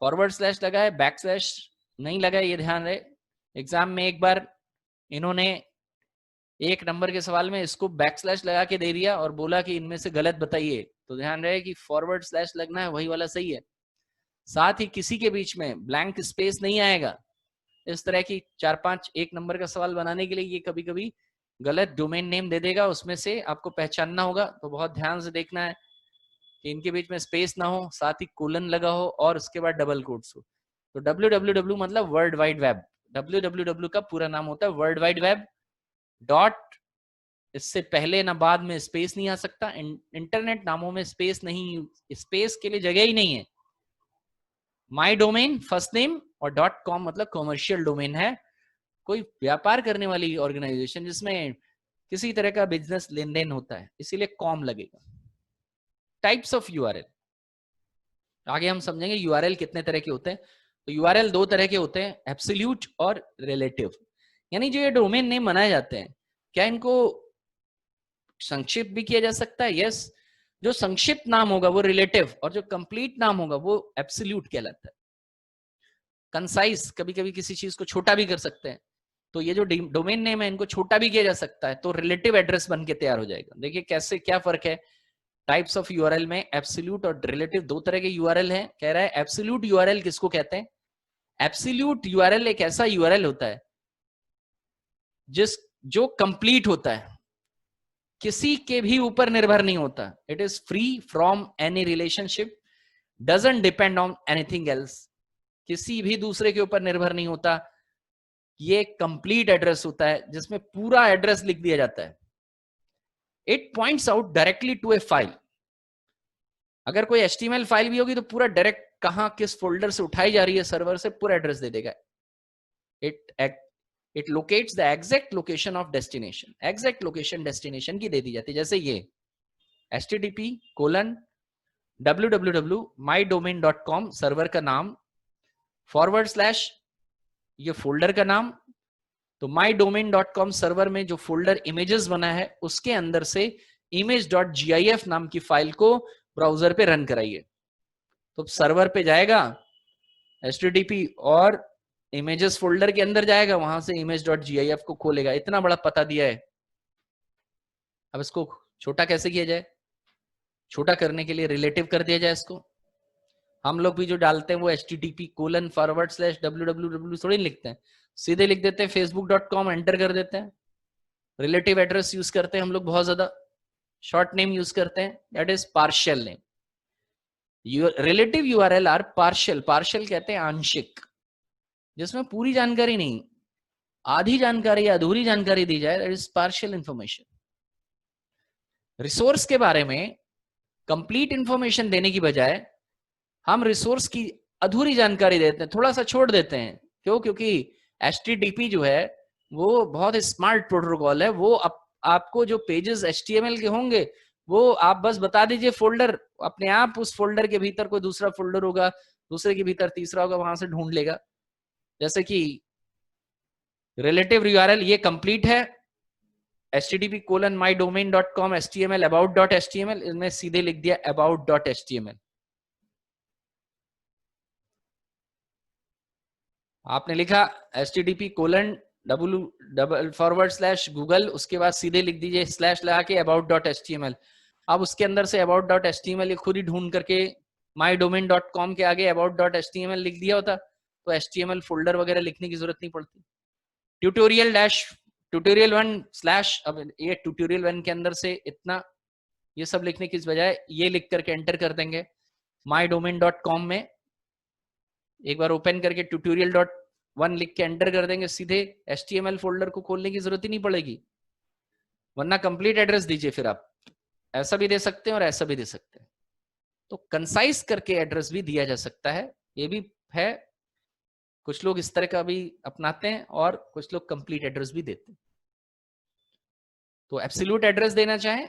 फॉरवर्ड स्लैश लगा है, बैक स्लैश नहीं लगा है, ये ध्यान रहे। एग्जाम में एक बार इन्होंने एक नंबर के सवाल में इसको बैक स्लैश लगा के दे दिया और बोला कि इनमें से गलत बताइए, तो ध्यान रहे कि फॉरवर्ड स्लैश लगना है, वही वाला सही है। साथ ही किसी के बीच में ब्लैंक स्पेस नहीं आएगा, इस तरह की 4-5 एक नंबर का सवाल बनाने के लिए ये कभी कभी गलत डोमेन नेम दे देगा, उसमें से आपको पहचानना होगा। तो बहुत ध्यान से देखना है कि इनके बीच में स्पेस ना हो, साथ ही कोलन लगा हो और उसके बाद डबल कोट्स हो। तो www मतलब वर्ल्ड वाइड वेब, www का पूरा नाम होता है वर्ल्ड वाइड वेब डॉट, इससे पहले ना बाद में स्पेस नहीं आ सकता। इंटरनेट नामों में स्पेस नहीं, स्पेस के लिए जगह ही नहीं है। माई डोमेन फर्स्ट नेम और .com मतलब कॉमर्शियल डोमेन है, कोई व्यापार करने वाली ऑर्गेनाइजेशन जिसमें किसी तरह का बिजनेस लेन देन होता है, इसीलिए कॉम लगेगा। टाइप्स ऑफ यूआरएल, आगे हम समझेंगे यूआरएल कितने तरह के होते हैं। तो यूआरएल दो तरह के होते हैं, एब्सोल्यूट और रिलेटिव। यानी जो ये डोमेन नेम बनाए जाते हैं, क्या इनको संक्षिप्त भी किया जा सकता है? यस। जो संक्षिप्त नाम होगा वो रिलेटिव और जो कंप्लीट नाम होगा वो एब्सोल्यूट कहलाता है। कंसाइज, कभी कभी किसी चीज को छोटा भी कर सकते हैं, तो ये जो डोमेन नेम है इनको छोटा भी किया जा सकता है, तो रिलेटिव एड्रेस बन के तैयार हो जाएगा। देखिए कैसे, क्या फर्क है टाइप्स ऑफ यूआरएल में। एब्सोल्यूट और रिलेटिव दो तरह के यूआरएल हैं। कह रहा है एब्सोल्यूट यूआरएल किसको कहते हैं? एब्सोल्यूट यूआरएल एक ऐसा यूआरएल होता है जो कंप्लीट होता है, किसी के भी ऊपर निर्भर नहीं होता। It is free from any relationship, doesn't depend on anything else, किसी भी दूसरे के ऊपर निर्भर नहीं होता। ये कंप्लीट एड्रेस होता है जिसमें पूरा एड्रेस लिख दिया जाता है। It points out directly to a file. अगर कोई HTML फाइल भी होगी तो पूरा डायरेक्ट कहां किस फोल्डर से उठाई जा रही है सर्वर से, पूरा एड्रेस दे देगा। It locates the exact location of destination, exact location destination की दे दी जाती है। जैसे ये http://www.mydomain.com सर्वर का नाम / ये फोल्डर का नाम। तो mydomain.com सर्वर में जो फोल्डर इमेजेस बना है उसके अंदर से image.gif नाम की फाइल को ब्राउजर पे रन कराइए। तो सर्वर पे जाएगा HTTP और इमेजेस फोल्डर के अंदर जाएगा, वहां से image.gif को खोलेगा। इतना बड़ा पता दिया है। अब इसको छोटा कैसे किया जाए? छोटा करने के लिए रिलेटिव कर दिया जाए इसको। हम लोग भी जो डालते हैं वो http://www थोड़ी लिखते हैं, सीधे लिख देते हैं facebook.com, एंटर कर देते हैं। रिलेटिव एड्रेस यूज करते हैं हम लोग बहुत ज्यादा, शॉर्ट नेम यूज करते हैं, that is partial name. Relative URL are partial, partial कहते हैं आंशिक, जिसमें पूरी जानकारी नहीं, आधी जानकारी या अधूरी जानकारी दी जाए, that is partial information. Resource के बारे में कंप्लीट इंफॉर्मेशन देने की बजाय हम रिसोर्स की अधूरी जानकारी देते हैं, थोड़ा सा छोड़ देते हैं। क्यों? क्योंकि HTTP जो है वो बहुत स्मार्ट प्रोटोकॉल है। वो आपको जो पेजेस HTML के होंगे वो आप बस बता दीजिए फोल्डर, अपने आप उस फोल्डर के भीतर कोई दूसरा फोल्डर होगा, दूसरे के भीतर तीसरा होगा, वहां से ढूंढ लेगा। जैसे कि रिलेटिव यूआरएल ये कंप्लीट है, http://mydomain.com HTML about.html, इसमें सीधे लिख दिया about.html। आपने लिखा http://google, उसके बाद सीधे लिख दीजिए स्लैश लगा के about.html। अब उसके अंदर से about.html ये खुद ही ढूंढ करके mydomain.com के आगे about.html लिख दिया होता, तो HTML फोल्डर वगैरह लिखने की जरूरत नहीं पड़ती। tutorial1/ अब ये tutorial1 के अंदर से इतना ये सब लिखने की बजाय ये लिख करके एंटर कर देंगे mydomain.com में। एक बार ओपन करके tutorial.1 लिख के एंटर कर देंगे, सीधे HTML फोल्डर को खोलने की जरूरत ही नहीं पड़ेगी। वरना कंप्लीट एड्रेस दीजिए, फिर आप ऐसा भी दे सकते हैं और ऐसा भी दे सकते हैं। तो कंसाइज करके एड्रेस भी दिया जा सकता है, ये भी है। कुछ लोग इस तरह का भी अपनाते हैं और कुछ लोग कंप्लीट एड्रेस भी देते हैं। तो एब्सोल्यूट एड्रेस देना चाहें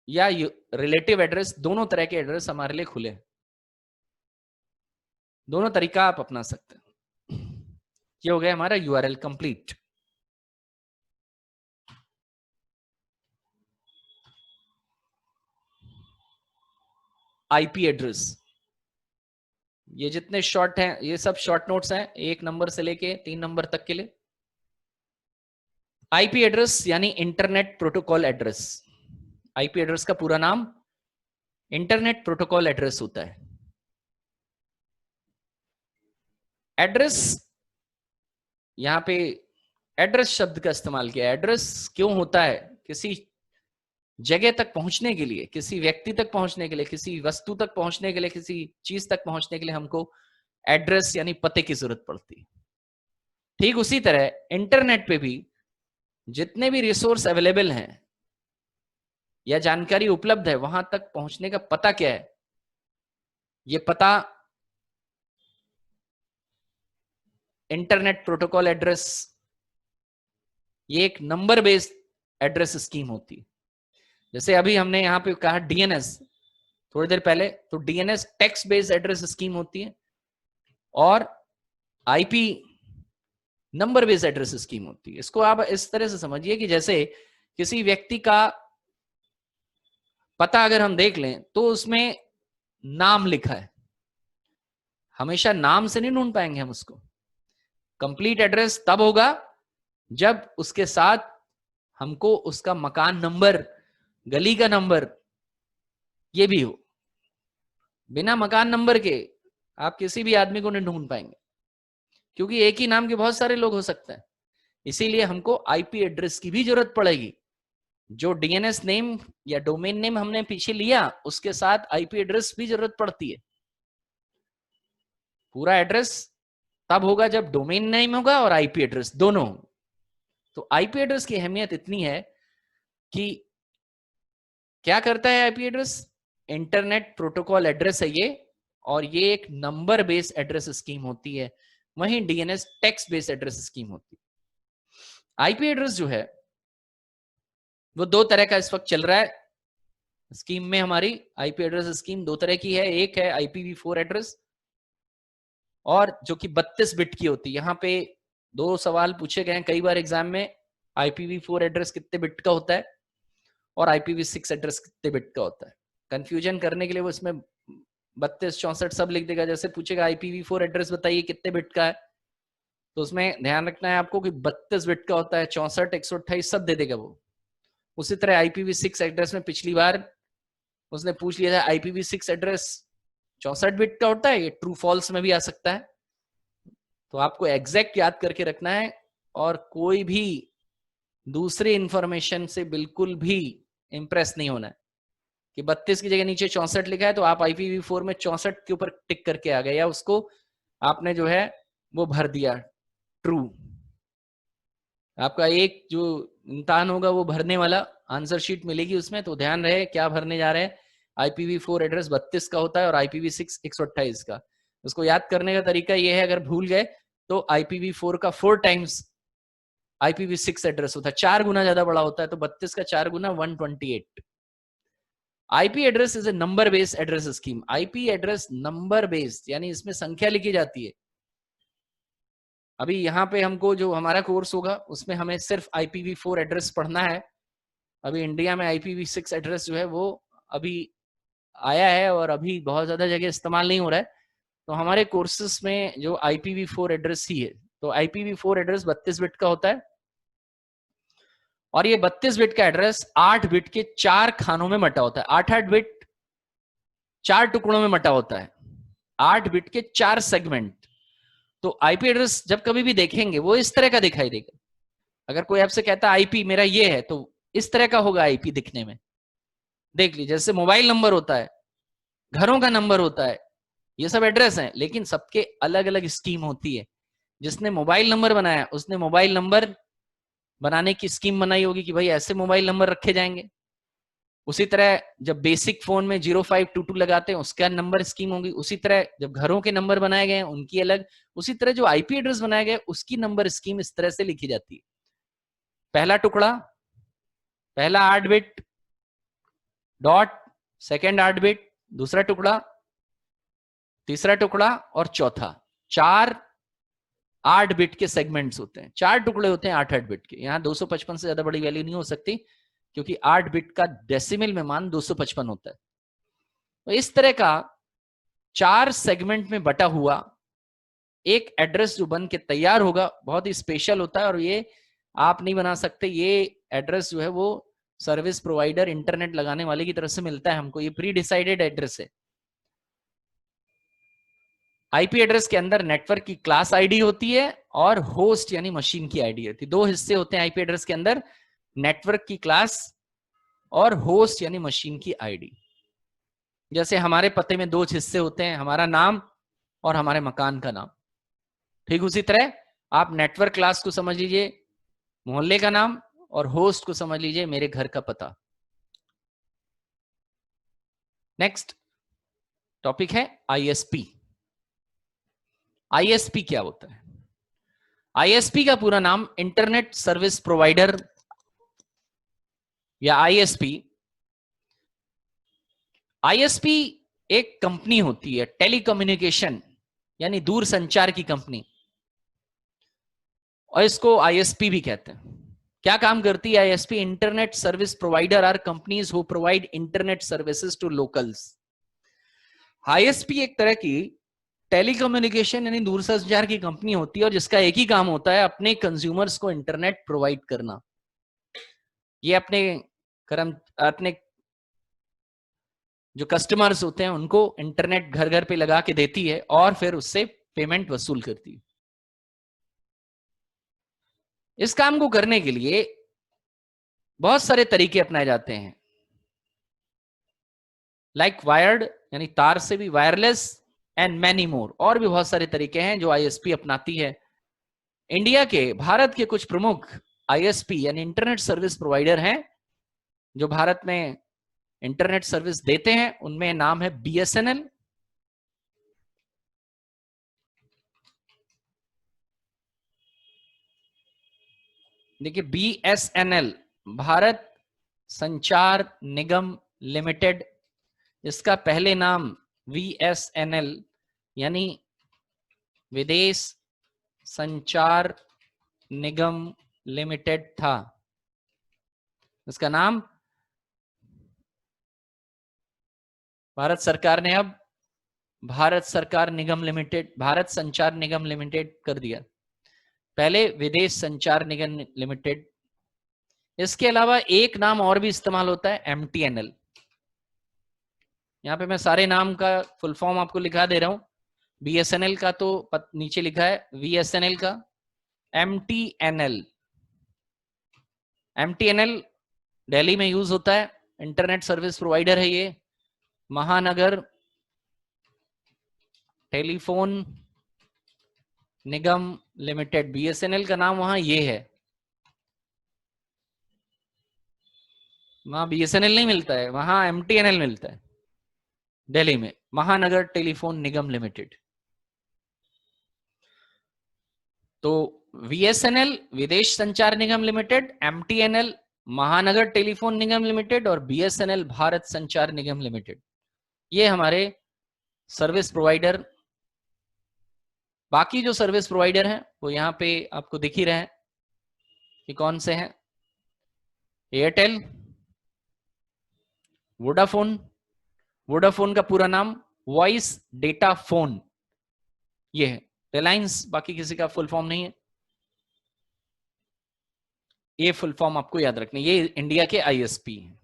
या रिलेटिव एड्रेस, दोनों तरह के एड्रेस हमारे लिए खुले हैं, दोनों तरीका आप अपना सकते हैं। ये हो गया हमारा यूआरएल कंप्लीट। आईपी एड्रेस, ये जितने शॉर्ट हैं ये सब शॉर्ट नोट्स हैं, 1 नंबर से लेके 3 नंबर तक के लिए। आईपी एड्रेस यानी internet protocol address. IP address का पूरा नाम इंटरनेट प्रोटोकॉल एड्रेस होता है। एड्रेस यहाँ पे एड्रेस शब्द का इस्तेमाल किया। एड्रेस क्यों होता है? किसी जगह तक पहुंचने के लिए, किसी व्यक्ति तक पहुंचने के लिए, किसी वस्तु तक पहुंचने के लिए, किसी चीज तक पहुंचने के लिए हमको एड्रेस यानी पते की जरूरत पड़ती है। ठीक उसी तरह इंटरनेट पे भी जितने भी रिसोर्स अवेलेबल हैं या जानकारी उपलब्ध है, वहां तक पहुंचने का पता क्या है? ये पता इंटरनेट प्रोटोकॉल एड्रेस, ये एक नंबर बेस्ड एड्रेस स्कीम होती है। जैसे अभी हमने यहां पे कहा डीएनएस थोड़ी देर पहले, तो DNS text based address scheme होती है और IP number based address scheme होती है। इसको आप इस तरह से समझिए कि जैसे किसी व्यक्ति का पता अगर हम देख लें तो उसमें नाम लिखा है, हमेशा नाम से नहीं ढूंढ पाएंगे हम उसको। कंप्लीट एड्रेस तब होगा जब उसके साथ हमको उसका मकान नंबर, गली का नंबर ये भी हो। बिना मकान नंबर के आप किसी भी आदमी को नहीं ढूंढ पाएंगे, क्योंकि एक ही नाम के बहुत सारे लोग हो सकते हैं। इसीलिए हमको आईपी एड्रेस की भी जरूरत पड़ेगी। जो डीएनएस नेम या डोमेन नेम हमने पीछे लिया, उसके साथ आईपी एड्रेस भी जरूरत पड़ती है। पूरा एड्रेस तब होगा जब डोमेन नेम होगा और आईपी एड्रेस दोनों। तो आईपी एड्रेस की अहमियत इतनी है कि क्या करता है IP address? Internet protocol address है ये, और ये एक नंबर बेस्ड एड्रेस स्कीम होती है। वहीं DNS text based address scheme होती है। आईपी एड्रेस जो है वो दो तरह का इस वक्त चल रहा है स्कीम में। हमारी आईपी एड्रेस स्कीम दो तरह की है। एक है IPv4 एड्रेस, और जो कि 32 बिट की होती है। यहाँ पे दो सवाल पूछे गए हैं कई बार एग्जाम में, IPv4 एड्रेस कितने बिट का होता है और IPv6 एड्रेस कितने बिट का होता है। कंफ्यूजन करने के लिए वो इसमें 32, 64 सब लिख देगा। जैसे पूछेगा IPv4 एड्रेस बताइए कितने बिट का है, तो उसमें ध्यान रखना है आपको कि 32 बिट का होता है, 64, 128 सब दे देगा वो। उसी तरह IPv6 एड्रेस में पिछली बार उसने पूछ लिया था IPv6 एड्रेस 64 बिट का होता है, ये ट्रू फॉल्स में भी आ सकता है। तो आपको एग्जैक्ट याद करके रखना है, और कोई भी दूसरी इंफॉर्मेशन से बिल्कुल भी इंप्रेस नहीं होना है कि 32 की जगह नीचे 64 लिखा है तो आप IPv4 में 64 के ऊपर टिक करके आ गए, या उसको आपने जो है वो भर दिया ट्रू। आपका एक जो इम्तिहान होगा वो भरने वाला आंसर शीट मिलेगी उसमें, तो ध्यान रहे क्या भरने जा रहे हैं। IPv4 एड्रेस 32 का होता है और IPv6 128 का। उसको याद करने का तरीका ये है, अगर भूल गए तो IPv4 का 4 टाइम्स IPv6 एड्रेस होता है, 4 गुना ज्यादा बड़ा होता है, तो 32 का 4 गुना 128। IP address is a number based address scheme. IP address number based यानी इसमें संख्या लिखी जाती है। अभी यहाँ पे हमको जो हमारा कोर्स होगा उसमें हमें सिर्फ IPv4 एड्रेस पढ़ना है। अभी इंडिया में IPv6 एड्रेस जो है वो अभी आया है और अभी बहुत ज्यादा जगह इस्तेमाल नहीं हो रहा है, तो हमारे कोर्सेस में जो IPv4 एड्रेस ही है। तो IPv4 एड्रेस 32 बिट का होता है, और ये 32 बिट का एड्रेस 8 बिट के 4 खानों में बटा होता है। 8 बिट 4 टुकड़ों में बटा होता है, 8 बिट के 4 सेगमेंट। तो आईपी एड्रेस जब कभी भी देखेंगे वो इस तरह का दिखाई देगा। अगर कोई आपसे कहता है आईपी मेरा ये है, तो इस तरह का होगा आईपी दिखने में। देख लीजिए, जैसे मोबाइल नंबर होता है, घरों का नंबर होता है, ये सब एड्रेस हैं, लेकिन सबके अलग अलग स्कीम होती है। जिसने मोबाइल नंबर बनाया उसने मोबाइल नंबर बनाने की स्कीम बनाई होगी कि भाई ऐसे मोबाइल नंबर रखे जाएंगे। उसी तरह जब बेसिक फोन में 0522 लगाते हैं उसका नंबर स्कीम होगी। उसी तरह जब घरों के नंबर बनाए गए हैं उनकी अलग। उसी तरह जो आईपी एड्रेस बनाया गया उसकी नंबर स्कीम इस तरह से लिखी जाती है। पहला टुकड़ा, पहला 8 बिट डॉट, सेकेंड 8 बिट, दूसरा टुकड़ा, तीसरा टुकड़ा और चौथा। 4 8 बिट के सेगमेंट्स होते हैं, 4 टुकड़े होते हैं 8 बिट के। यहाँ 255 से ज्यादा बड़ी वैल्यू नहीं हो सकती, क्योंकि 8 बिट का डेसिमल में मान 255 होता है। तो इस तरह का 4 सेगमेंट में बटा हुआ एक एड्रेस जो बन के तैयार होगा बहुत ही स्पेशल होता है, और ये आप नहीं बना सकते। ये एड्रेस जो है वो सर्विस प्रोवाइडर, इंटरनेट लगाने वाले की तरफ से मिलता है हमको। ये प्री डिसाइडेड एड्रेस है। आईपी एड्रेस के अंदर नेटवर्क की क्लास आईडी होती है और होस्ट यानी मशीन की आईडी होती है। दो हिस्से होते हैं आईपी एड्रेस के अंदर, नेटवर्क की क्लास और होस्ट यानी मशीन की आईडी। जैसे हमारे पते में दो हिस्से होते हैं, हमारा नाम और हमारे मकान का नाम, ठीक उसी तरह आप नेटवर्क क्लास को समझ लीजिए मोहल्ले का नाम, और होस्ट को समझ लीजिए मेरे घर का पता। नेक्स्ट टॉपिक है आईएसपी। आईएसपी क्या होता है? आईएसपी का पूरा नाम इंटरनेट सर्विस प्रोवाइडर या आईएसपी। आईएसपी एक कंपनी होती है, टेलीकम्युनिकेशन यानी दूर संचार की कंपनी, और इसको आईएसपी भी कहते हैं। क्या काम करती है ISP? Internet service provider are companies who provide internet services to locals. ISP एक तरह की टेलीकम्युनिकेशन यानी दूरसंचार की कंपनी होती है और जिसका एक ही काम होता है अपने कंज्यूमर्स को इंटरनेट प्रोवाइड करना। ये अपने जो कस्टमर्स होते हैं उनको इंटरनेट घर घर पे लगा के देती है और फिर उससे पेमेंट वसूल करती है। इस काम को करने के लिए बहुत सारे तरीके अपनाए जाते हैं, लाइक वायर्ड यानी तार से भी, वायरलेस एंड मैनी मोर, और भी बहुत सारे तरीके हैं जो आईएसपी अपनाती है। इंडिया के, भारत के कुछ प्रमुख आईएसपी यानी इंटरनेट सर्विस प्रोवाइडर हैं जो भारत में इंटरनेट सर्विस देते हैं। उनमें नाम है बीएसएनएल, देखिए बीएसएनएल भारत संचार निगम लिमिटेड, इसका पहले नाम वीएसएनएल यानी विदेश संचार निगम लिमिटेड था। इसका नाम भारत सरकार ने अब भारत सरकार निगम लिमिटेड, भारत संचार निगम लिमिटेड कर दिया, पहले विदेश संचार निगम लिमिटेड। इसके अलावा एक नाम और भी इस्तेमाल होता है, एमटीएनएल। यहां पे मैं सारे नाम का फुल फॉर्म आपको लिखा दे रहा हूं। बीएसएनएल का तो नीचे लिखा है, वीएसएनएल का एमटीएनएल। एमटीएनएल दिल्ली में यूज होता है, इंटरनेट सर्विस प्रोवाइडर है ये। महानगर टेलीफोन निगम लिमिटेड, बीएसएनएल का नाम वहां ये है। वहां बीएसएनएल नहीं मिलता है, वहां एमटीएनएल मिलता है दिल्ली में, महानगर टेलीफोन निगम लिमिटेड। तो वीएसएनएल विदेश संचार निगम लिमिटेड, एमटीएनएल महानगर टेलीफोन निगम लिमिटेड और बीएसएनएल भारत संचार निगम लिमिटेड, ये हमारे सर्विस प्रोवाइडर। बाकी जो सर्विस प्रोवाइडर हैं वो यहाँ पे आपको दिख ही रहे हैं कि कौन से हैं। एयरटेल, वोडाफोन, वोडाफोन का पूरा नाम वॉइस डेटा फोन ये है। रिलायंस, बाकी किसी का फुल फॉर्म नहीं है, ये फुल फॉर्म आपको याद रखना, ये इंडिया के आईएसपी हैं।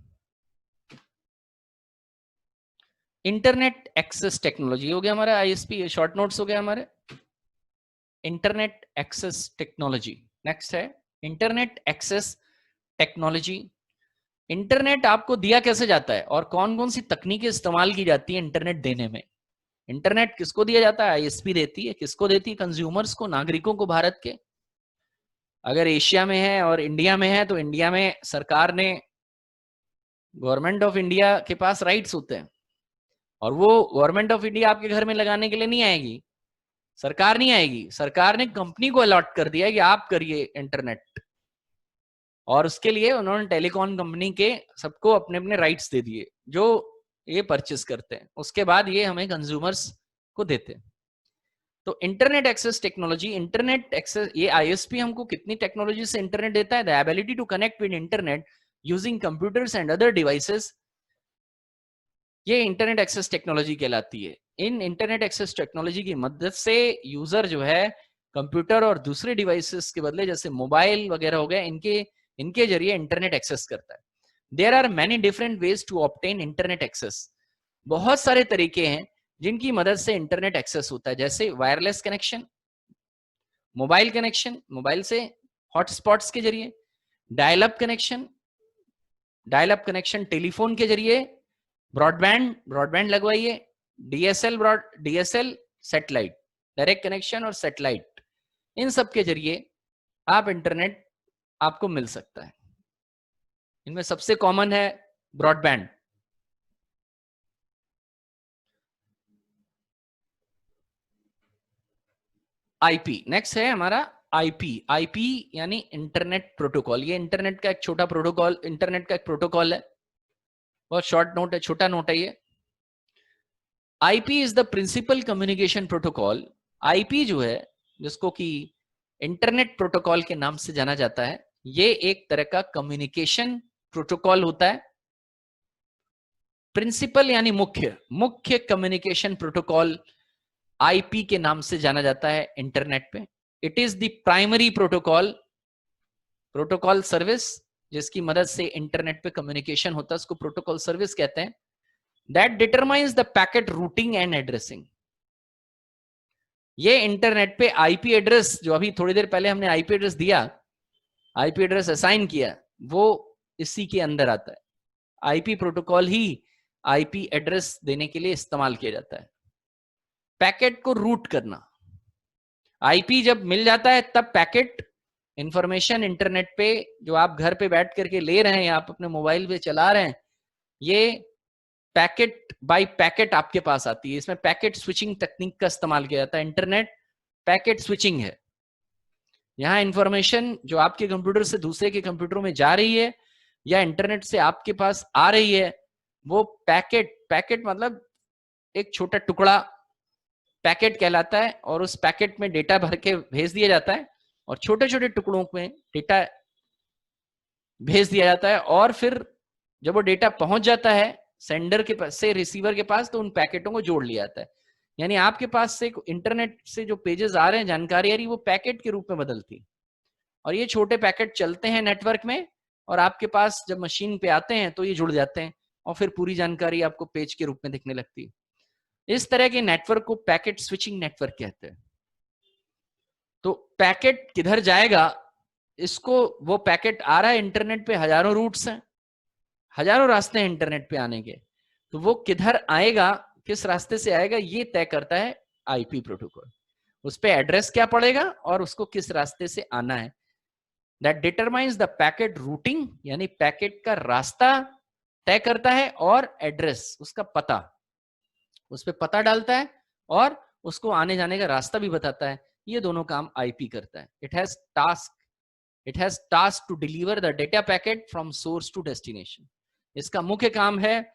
इंटरनेट एक्सेस टेक्नोलॉजी हो गया हमारा आईएसपी, शॉर्ट नोट्स हो गया हमारे इंटरनेट एक्सेस टेक्नोलॉजी। नेक्स्ट है इंटरनेट एक्सेस टेक्नोलॉजी। इंटरनेट आपको दिया कैसे जाता है और कौन कौन सी तकनीकें इस्तेमाल की जाती है इंटरनेट देने में। इंटरनेट किसको दिया जाता है? आईएसपी देती है। किसको देती है? कंज्यूमर्स को, नागरिकों को भारत के। अगर एशिया में है और इंडिया में है तो इंडिया में सरकार ने, गवर्नमेंट ऑफ इंडिया के पास राइट्स होते हैं और वो गवर्नमेंट ऑफ इंडिया आपके घर में लगाने के लिए नहीं आएगी, सरकार नहीं आएगी, सरकार ने कंपनी को अलॉट कर दिया है कि आप करिए इंटरनेट, और उसके लिए उन्होंने टेलीकॉम कंपनी के सबको अपने अपने राइट्स दे दिए जो ये परचेस करते हैं, उसके बाद ये हमें कंज्यूमर्स को देते हैं। तो internet access technology, internet access, ये आईएसपी हमको कितनी टेक्नोलॉजी से इंटरनेट देता है? The ability to connect with internet using computers and other devices, ये इंटरनेट एक्सेस टेक्नोलॉजी कहलाती है। इन इंटरनेट एक्सेस टेक्नोलॉजी की मदद से यूजर जो है कंप्यूटर और दूसरे डिवाइसेस के बदले, जैसे मोबाइल वगैरह हो गए, इनके जरिए इंटरनेट एक्सेस करता है। There are many different ways to obtain internet access, बहुत सारे तरीके हैं जिनकी मदद से इंटरनेट एक्सेस होता है, जैसे wireless connection, mobile connection, mobile से हॉटस्पॉट्स के जरिए, dial up connection, dial up connection telephone के जरिए, ब्रॉडबैंड, ब्रॉडबैंड लगवाइए, डीएसएल सैटेलाइट, डायरेक्ट कनेक्शन और सैटेलाइट, इन सब के जरिए आप इंटरनेट आपको मिल सकता है। इनमें सबसे कॉमन है ब्रॉडबैंड। आईपी नेक्स्ट है हमारा आईपी। आईपी यानी इंटरनेट प्रोटोकॉल। ये इंटरनेट का एक छोटा प्रोटोकॉल, इंटरनेट का एक प्रोटोकॉल है, बहुत शॉर्ट नोट है, छोटा नोट है ये। IP is the principal communication protocol. IP जो है, जिसको कि इंटरनेट प्रोटोकॉल के नाम से जाना जाता है, ये एक तरह का कम्युनिकेशन प्रोटोकॉल होता है। प्रिंसिपल यानी मुख्य, मुख्य कम्युनिकेशन प्रोटोकॉल आईपी के नाम से जाना जाता है इंटरनेट पे। It is the primary protocol, protocol service, जिसकी मदद से इंटरनेट पे कम्युनिकेशन होता है, उसको प्रोटोकॉल सर्विस कहते हैं। That determines the packet routing and addressing. ये इंटरनेट पे आईपी एड्रेस, जो अभी थोड़ी देर पहले हमने आईपी एड्रेस दिया, आईपी एड्रेस असाइन किया, वो इसी के अंदर आता है। आईपी प्रोटोकॉल ही आईपी एड्रेस देने के लिए इस्तेमाल किया जाता है। पैकेट को रूट करना, आईपी जब मिल जाता है तब पैकेट इंफॉर्मेशन इंटरनेट पे जो आप घर पे बैठ करके ले रहे हैं या आप अपने मोबाइल पे चला रहे हैं, ये पैकेट बाय पैकेट आपके पास आती है। इसमें पैकेट स्विचिंग तकनीक का इस्तेमाल किया जाता है। इंटरनेट पैकेट स्विचिंग है। यहां इंफॉर्मेशन जो आपके कंप्यूटर से दूसरे के कंप्यूटर में जा रही है या इंटरनेट से आपके पास आ रही है, वो पैकेट, पैकेट मतलब एक छोटा टुकड़ा पैकेट कहलाता है, और उस पैकेट में डेटा भर के भेज दिया जाता है और छोटे छोटे टुकड़ों में डेटा भेज दिया जाता है। और फिर जब वो डेटा पहुंच जाता है सेंडर के पास से रिसीवर के पास, तो उन पैकेटों को जोड़ लिया जाता है। यानी आपके पास से इंटरनेट से जो पेजेस आ रहे हैं, जानकारी आ रही है, वो पैकेट के रूप में बदलती है। और ये छोटे पैकेट चलते हैं नेटवर्क में, और आपके पास जब मशीन पे आते हैं तो ये जुड़ जाते हैं, और फिर पूरी जानकारी आपको पेज के रूप में दिखने लगती है। इस तरह के नेटवर्क को पैकेट स्विचिंग नेटवर्क कहते हैं। तो पैकेट किधर जाएगा, इसको, वो पैकेट आ रहा है इंटरनेट पे, हजारों रूट्स हैं, हजारों रास्ते हैं इंटरनेट पे आने के, तो वो किधर आएगा, किस रास्ते से आएगा, ये तय करता है आईपी प्रोटोकॉल। उस पे एड्रेस क्या पड़ेगा और उसको किस रास्ते से आना है। That determines the packet routing, यानी पैकेट का रास्ता तय करता है, और एड्रेस, उसका पता, उस पे पता डालता है और उसको आने जाने का रास्ता भी बताता है। ये दोनों काम आईपी करता है। It has task to deliver the data packet from source to destination. इसका मुख्य काम है,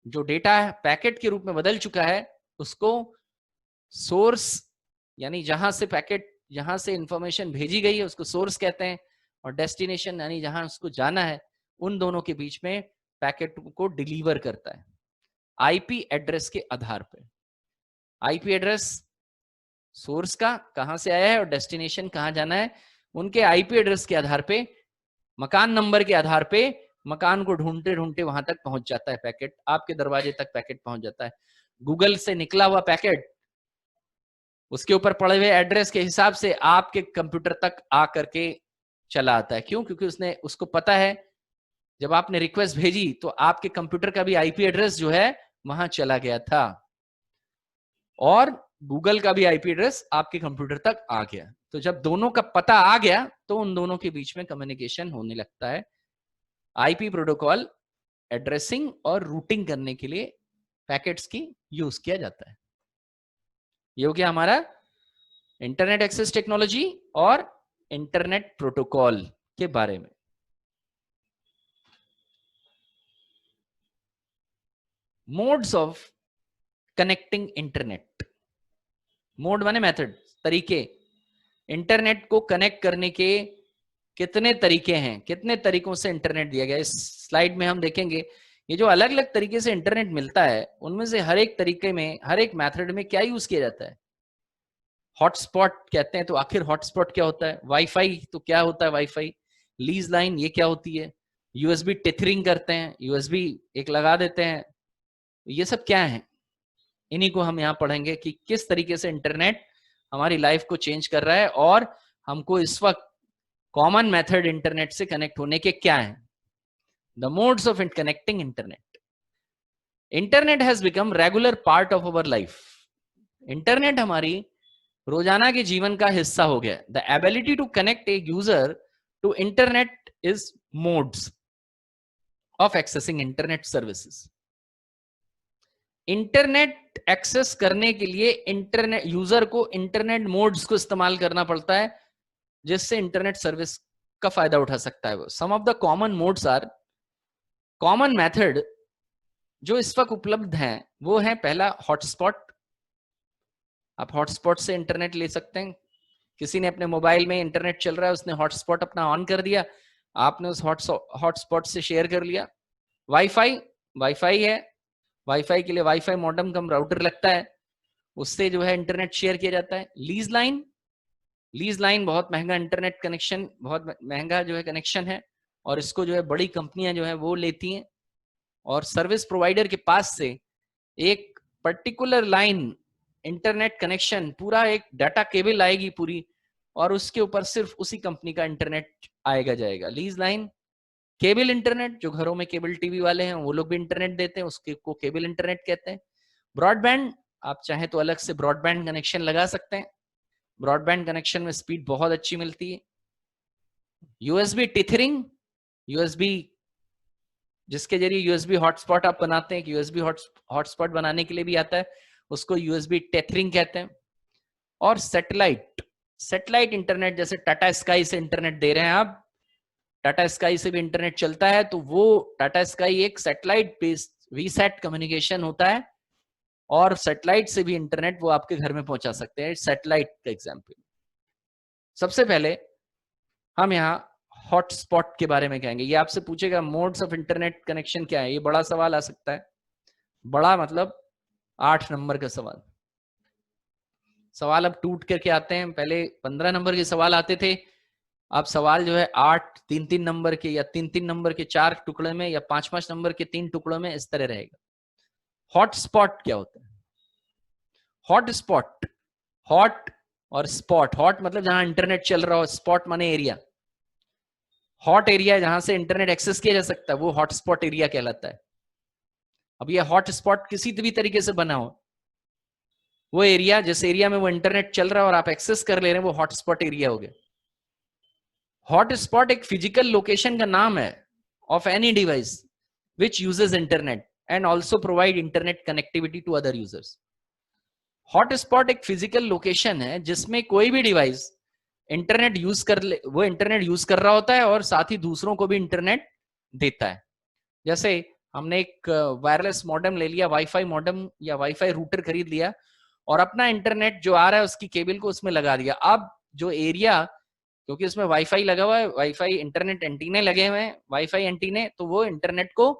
जो डेटा पैकेट के रूप में बदल चुका है, उसको सोर्स, यानी जहां से पैकेट, जहां से इंफॉर्मेशन भेजी गई है, उसको सोर्स कहते हैं, और डेस्टिनेशन यानी जहां उसको जाना है, उन दोनों के बीच में पैकेट को डिलीवर करता है आईपी एड्रेस के आधार पर। आईपी एड्रेस सोर्स का कहां से आया है और डेस्टिनेशन कहां जाना है, उनके आईपी एड्रेस के आधार पे, मकान नंबर के आधार पे, मकान को ढूंढते ढूंढते वहां तक पहुंच जाता है पैकेट, आपके दरवाजे तक पैकेट पहुंच जाता है। गूगल से निकला हुआ पैकेट उसके ऊपर पड़े हुए एड्रेस के हिसाब से आपके कंप्यूटर तक आ करके चला आता है। क्यों? क्योंकि उसको पता है जब आपने रिक्वेस्ट भेजी तो आपके कंप्यूटर का भी आईपी एड्रेस जो है वहां चला गया था, और गूगल का भी आईपी एड्रेस आपके कंप्यूटर तक आ गया। तो जब दोनों का पता आ गया तो उन दोनों के बीच में कम्युनिकेशन होने लगता है। आईपी प्रोटोकॉल एड्रेसिंग और रूटिंग करने के लिए पैकेट्स की यूज किया जाता है। ये हो गया हमारा इंटरनेट एक्सेस टेक्नोलॉजी और इंटरनेट प्रोटोकॉल के बारे में। Modes of connecting internet. Mode माने मेथड, तरीके। इंटरनेट को कनेक्ट करने के कितने तरीके हैं, कितने तरीकों से इंटरनेट दिया गया, इस स्लाइड में हम देखेंगे। ये जो अलग अलग तरीके से इंटरनेट मिलता है, उनमें से हर एक तरीके में, हर एक मेथड में क्या यूज किया जाता है। हॉटस्पॉट कहते हैं, तो आखिर हॉटस्पॉट क्या होता है। वाईफाई तो क्या होता है, वाईफाई। लीज लाइन ये क्या होती है। यूएसबी टेथरिंग करते हैं, यूएसबी एक लगा देते हैं, ये सब क्या है। इन्हीं को हम यहाँ पढ़ेंगे कि किस तरीके से इंटरनेट हमारी लाइफ को चेंज कर रहा है और हमको इस वक्त कॉमन मेथड इंटरनेट से कनेक्ट होने के क्या है। The modes of connecting internet. Internet has become regular part of our life. Internet हमारी रोजाना के जीवन का हिस्सा हो गया। The ability to connect a user to internet is modes of accessing internet services. Internet access करने के लिए इंटरनेट यूजर को इंटरनेट मोड्स को इस्तेमाल करना पड़ता है जिससे इंटरनेट सर्विस का फायदा उठा सकता है वो। Some of the common modes are, common method जो इस वक्त उपलब्ध हैं वो है, पहला हॉटस्पॉट। आप हॉटस्पॉट से इंटरनेट ले सकते हैं। किसी ने अपने मोबाइल में इंटरनेट चल रहा है, उसने हॉटस्पॉट अपना ऑन कर दिया, आपने उस हॉटस्पॉट से शेयर कर लिया। वाईफाई, वाईफाई है, वाईफाई के लिए वाईफाई मॉडेम कम राउटर लगता है, उससे जो है इंटरनेट शेयर किया जाता है। लीज लाइन, लीज लाइन बहुत महंगा इंटरनेट कनेक्शन, बहुत महंगा जो है कनेक्शन है, और इसको जो है बड़ी कंपनियां जो है वो लेती हैं, और सर्विस प्रोवाइडर के पास से एक पर्टिकुलर लाइन इंटरनेट कनेक्शन, पूरा एक डाटा केबल आएगी पूरी, और उसके ऊपर सिर्फ उसी कंपनी का इंटरनेट आएगा जाएगा। Lease line. केबल इंटरनेट, जो घरों में केबल टीवी वाले हैं वो लोग भी इंटरनेट देते हैं, उसके को केबल इंटरनेट कहते हैं। ब्रॉडबैंड, आप चाहे तो अलग से ब्रॉडबैंड कनेक्शन लगा सकते हैं, ब्रॉडबैंड कनेक्शन में स्पीड बहुत अच्छी मिलती है। यूएसबी टिथरिंग, यूएसबी जिसके जरिए यूएसबी हॉटस्पॉट आप बनाते हैं, यूएसबी हॉटस्पॉट बनाने के लिए भी आता है, उसको यूएसबी टेथरिंग कहते हैं। और सैटेलाइट, सैटेलाइट इंटरनेट, जैसे टाटा स्काई से इंटरनेट दे रहे हैं आप, टाटा स्काई से भी इंटरनेट चलता है, तो वो टाटा स्काई एक सैटेलाइट बेस्ड वीसैट कम्युनिकेशन होता है, और सैटेलाइट से भी इंटरनेट वो आपके घर में पहुंचा सकते हैं। सैटेलाइट का एग्जांपल। सबसे पहले हम यहाँ हॉटस्पॉट के बारे में कहेंगे। ये आपसे पूछेगा मोड्स ऑफ इंटरनेट कनेक्शन क्या है, ये बड़ा सवाल आ सकता है। बड़ा मतलब 8 नंबर का सवाल। सवाल अब टूट करके आते हैं, पहले 15 नंबर के सवाल आते थे, अब सवाल जो है 8 3-3 नंबर के, या 3-3 नंबर के 4 टुकड़े में, या 5-5 नंबर के 3 टुकड़ों में, इस तरह रहेगा। हॉटस्पॉट क्या होता है? हॉटस्पॉट, हॉट और स्पॉट, हॉट मतलब जहां इंटरनेट चल रहा हो, स्पॉट माने एरिया। हॉट एरिया जहां से इंटरनेट एक्सेस किया जा सकता है वो हॉटस्पॉट एरिया कहलाता है। अब ये हॉटस्पॉट किसी भी तरीके से बना हो, वो एरिया जिस एरिया में वो इंटरनेट चल रहा है और आप एक्सेस कर ले रहे हैं, वो हॉटस्पॉट एरिया हो गया। हॉटस्पॉट एक फिजिकल लोकेशन का नाम है of any device which uses internet and also provide internet connectivity to other users. Hotspot एक फिजिकल लोकेशन है जिसमें कोई भी डिवाइस इंटरनेट यूज कर ले, वो इंटरनेट यूज कर रहा होता है और साथ ही दूसरों को भी इंटरनेट देता है। जैसे हमने एक वायरलेस मॉडेम ले लिया, वाईफाई मॉडेम या वाईफाई रूटर खरीद लिया, और अपना इंटरनेट जो आ रहा है उसकी केबल को उसमें लगा दिया। अब जो एरिया, क्योंकि उसमें वाईफाई लगा हुआ है, वाईफाई इंटरनेट एंटीने लगे हुए हैं, वाईफाई एंटीने, तो वो इंटरनेट को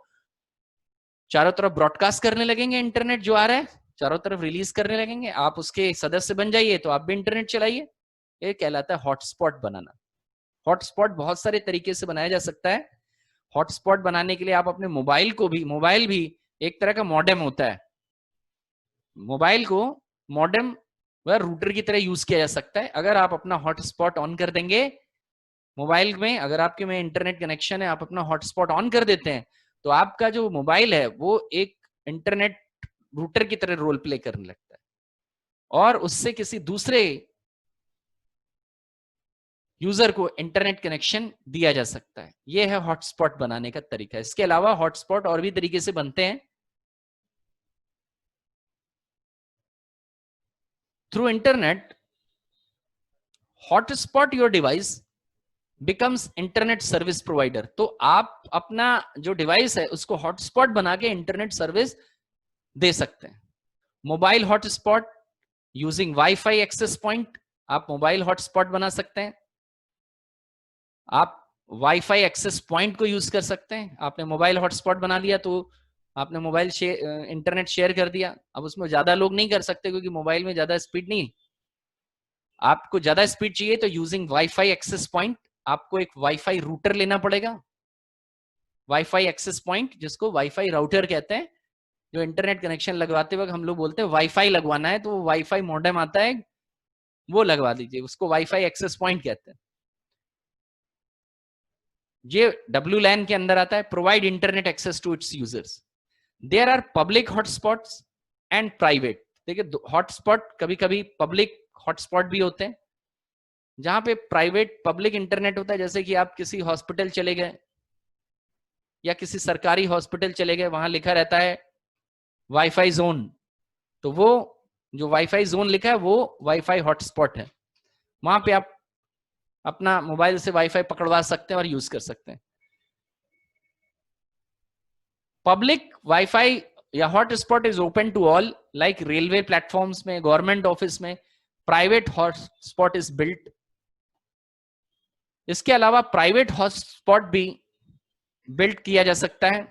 चारों तरफ ब्रॉडकास्ट करने लगेंगे, इंटरनेट जो आ रहा है चारों तरफ रिलीज करने लगेंगे। आप उसके सदस्य बन जाइए तो आप भी इंटरनेट चलाइए। ये कहलाता है हॉटस्पॉट बनाना। हॉटस्पॉट बहुत सारे तरीके से बनाया जा सकता है। हॉटस्पॉट बनाने के लिए आप अपने मोबाइल को भी, मोबाइल भी एक तरह का मॉडेम होता है, मोबाइल को मॉडेम व रूटर की तरह यूज किया जा सकता है। अगर आप अपना हॉटस्पॉट ऑन कर देंगे मोबाइल में, अगर आपके में इंटरनेट कनेक्शन है, आप अपना हॉटस्पॉट ऑन कर देते हैं, तो आपका जो मोबाइल है वो एक इंटरनेट रूटर की तरह रोल प्ले करने लगता है, और उससे किसी दूसरे यूजर को इंटरनेट कनेक्शन दिया जा सकता है। यह है हॉटस्पॉट बनाने का तरीका। इसके अलावा हॉटस्पॉट और भी तरीके से बनते हैं। Through internet, hotspot your device becomes internet service provider. तो आप अपना जो डिवाइस है उसको हॉटस्पॉट बना के इंटरनेट सर्विस दे सकते हैं। Mobile hotspot using wifi access point, आप मोबाइल हॉटस्पॉट बना सकते हैं। आप वाईफाई एक्सेस पॉइंट को यूज कर सकते हैं। आपने मोबाइल हॉटस्पॉट बना लिया तो आपने मोबाइल इंटरनेट शेयर कर दिया। अब उसमें ज्यादा लोग नहीं कर सकते क्योंकि मोबाइल में ज्यादा स्पीड नहीं, आपको ज्यादा स्पीड चाहिए तो यूजिंग वाईफाई एक्सेस पॉइंट आपको एक वाईफाई रूटर लेना पड़ेगा। वाईफाई एक्सेस पॉइंट जिसको वाईफाई राउटर कहते हैं, जो इंटरनेट कनेक्शन लगवाते वक्त हम लोग बोलते हैं वाईफाई लगवाना है, तो वो वाईफाई मॉडेम आता है, वो लगवा दीजिए, उसको वाईफाई एक्सेस पॉइंट कहते हैं। ये WLAN के अंदर आता है, provide internet access to its users. There are public hotspots and private. देखिए हॉटस्पॉट कभी कभी पब्लिक हॉटस्पॉट भी होते हैं, जहां पे प्राइवेट पब्लिक इंटरनेट होता है, जैसे कि आप किसी हॉस्पिटल चले गए या किसी सरकारी हॉस्पिटल चले गए, वहां लिखा रहता है वाईफाई जोन, तो वो जो वाईफाई जोन लिखा है वो वाईफाई हॉटस्पॉट है, वहां पे आप अपना मोबाइल से वाईफाई पकड़वा सकते हैं और यूज कर सकते हैं। पब्लिक वाईफाई या hotspot is open to all, like railway platforms में, गवर्नमेंट ऑफिस में प्राइवेट हॉटस्पॉट इज बिल्ट। इसके अलावा प्राइवेट हॉटस्पॉट भी बिल्ड किया जा सकता है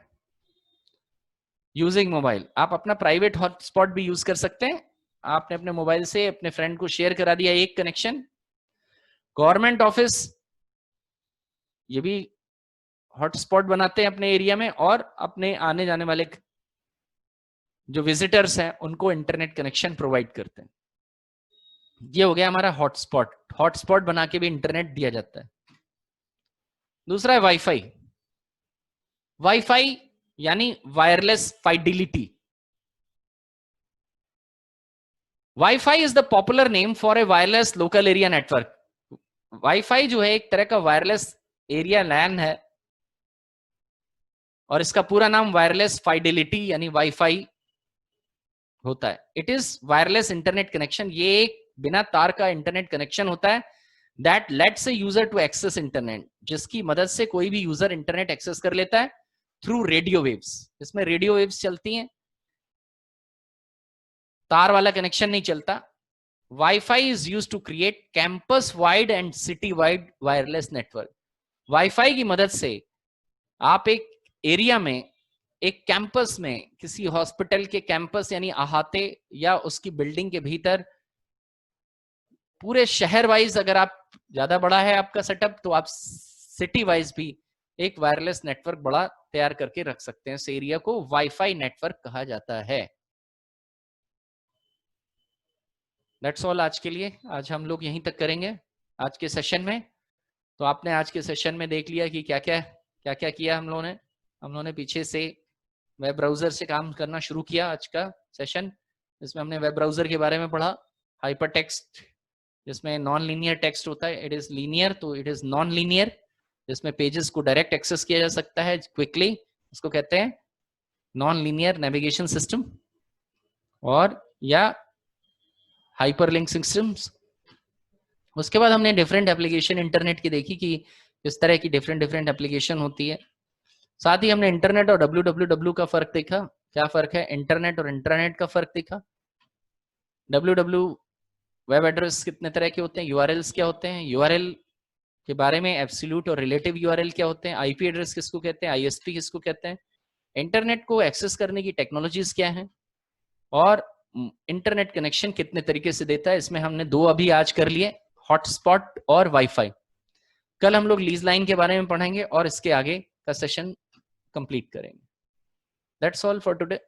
यूजिंग मोबाइल। आप अपना प्राइवेट हॉटस्पॉट भी यूज कर सकते हैं। आपने अपने मोबाइल से अपने फ्रेंड को शेयर करा दिया एक कनेक्शन। गवर्नमेंट ऑफिस ये भी हॉटस्पॉट बनाते हैं अपने एरिया में, और अपने आने जाने वाले जो विजिटर्स हैं उनको इंटरनेट कनेक्शन प्रोवाइड करते हैं। ये हो गया हमारा हॉटस्पॉट। हॉटस्पॉट बना के भी इंटरनेट दिया जाता है। दूसरा है वाईफाई। वाईफाई यानी wireless fidelity. Wifi is the popular name for a wireless local area network. Wifi जो है एक तरह का वायरलेस एरिया लैन है, और इसका पूरा नाम वायरलेस फाइडिलिटी यानी वाईफाई होता है। It is wireless internet connection. ये एक बिना तार का इंटरनेट कनेक्शन होता है that lets a user to access internet, जिसकी मदद से कोई भी यूजर इंटरनेट एक्सेस कर लेता है थ्रू रेडियो वेव्स। इसमें रेडियो वेव्स चलती हैं, तार वाला कनेक्शन नहीं चलता। Wifi is used to create campus wide and city wide wireless network. Wifi की मदद से आप एक एरिया में, एक कैंपस में, किसी हॉस्पिटल के कैंपस यानी अहाते या उसकी बिल्डिंग के भीतर, पूरे शहर वाइज, अगर आप ज्यादा बड़ा है आपका सेटअप तो आप सिटी वाइज भी एक वायरलेस नेटवर्क बड़ा तैयार करके रख सकते हैं। इस एरिया को वाईफाई नेटवर्क कहा जाता है। दैट्स ऑल आज के लिए। आज हम लोग यहीं तक करेंगे आज के सेशन में। तो आपने आज के सेशन में देख लिया कि क्या क्या किया हम लोगों ने पीछे से वेब ब्राउजर से काम करना शुरू किया। आज का सेशन इसमें हमने वेब ब्राउजर के बारे में पढ़ा। हाइपर टेक्स्ट जिसमें नॉन लीनियर टेक्स्ट होता है, इट इज लीनियर तो इट इज नॉन लीनियर, जिसमें पेजेस को डायरेक्ट एक्सेस किया जा सकता है क्विकली, उसको कहते हैं नॉन लीनियर नेविगेशन सिस्टम, और या हाइपरलिंक सिस्टम्स। उसके बाद हमने डिफरेंट एप्लीकेशन इंटरनेट की देखी कि किस तरह की डिफरेंट एप्लीकेशन होती है। साथ ही हमने इंटरनेट और www का फर्क देखा। क्या फर्क है इंटरनेट और इंटरनेट का फर्क देखा। www वेब एड्रेस कितने तरह के होते हैं, यूआरएल्स क्या होते हैं, यूआरएल के बारे में एब्सोल्यूट और रिलेटिव यूआरएल क्या होते हैं, आईपी एड्रेस किसको कहते हैं, आईएसपी किसको कहते हैं, इंटरनेट को एक्सेस करने की टेक्नोलॉजीज क्या हैं, और इंटरनेट कनेक्शन कितने तरीके से देता है। इसमें हमने दो अभी आज कर लिए, हॉटस्पॉट और वाईफाई। कल हम लोग लीज लाइन के बारे में पढ़ेंगे और इसके आगे का सेशन कंप्लीट करेंगे। That's all for today.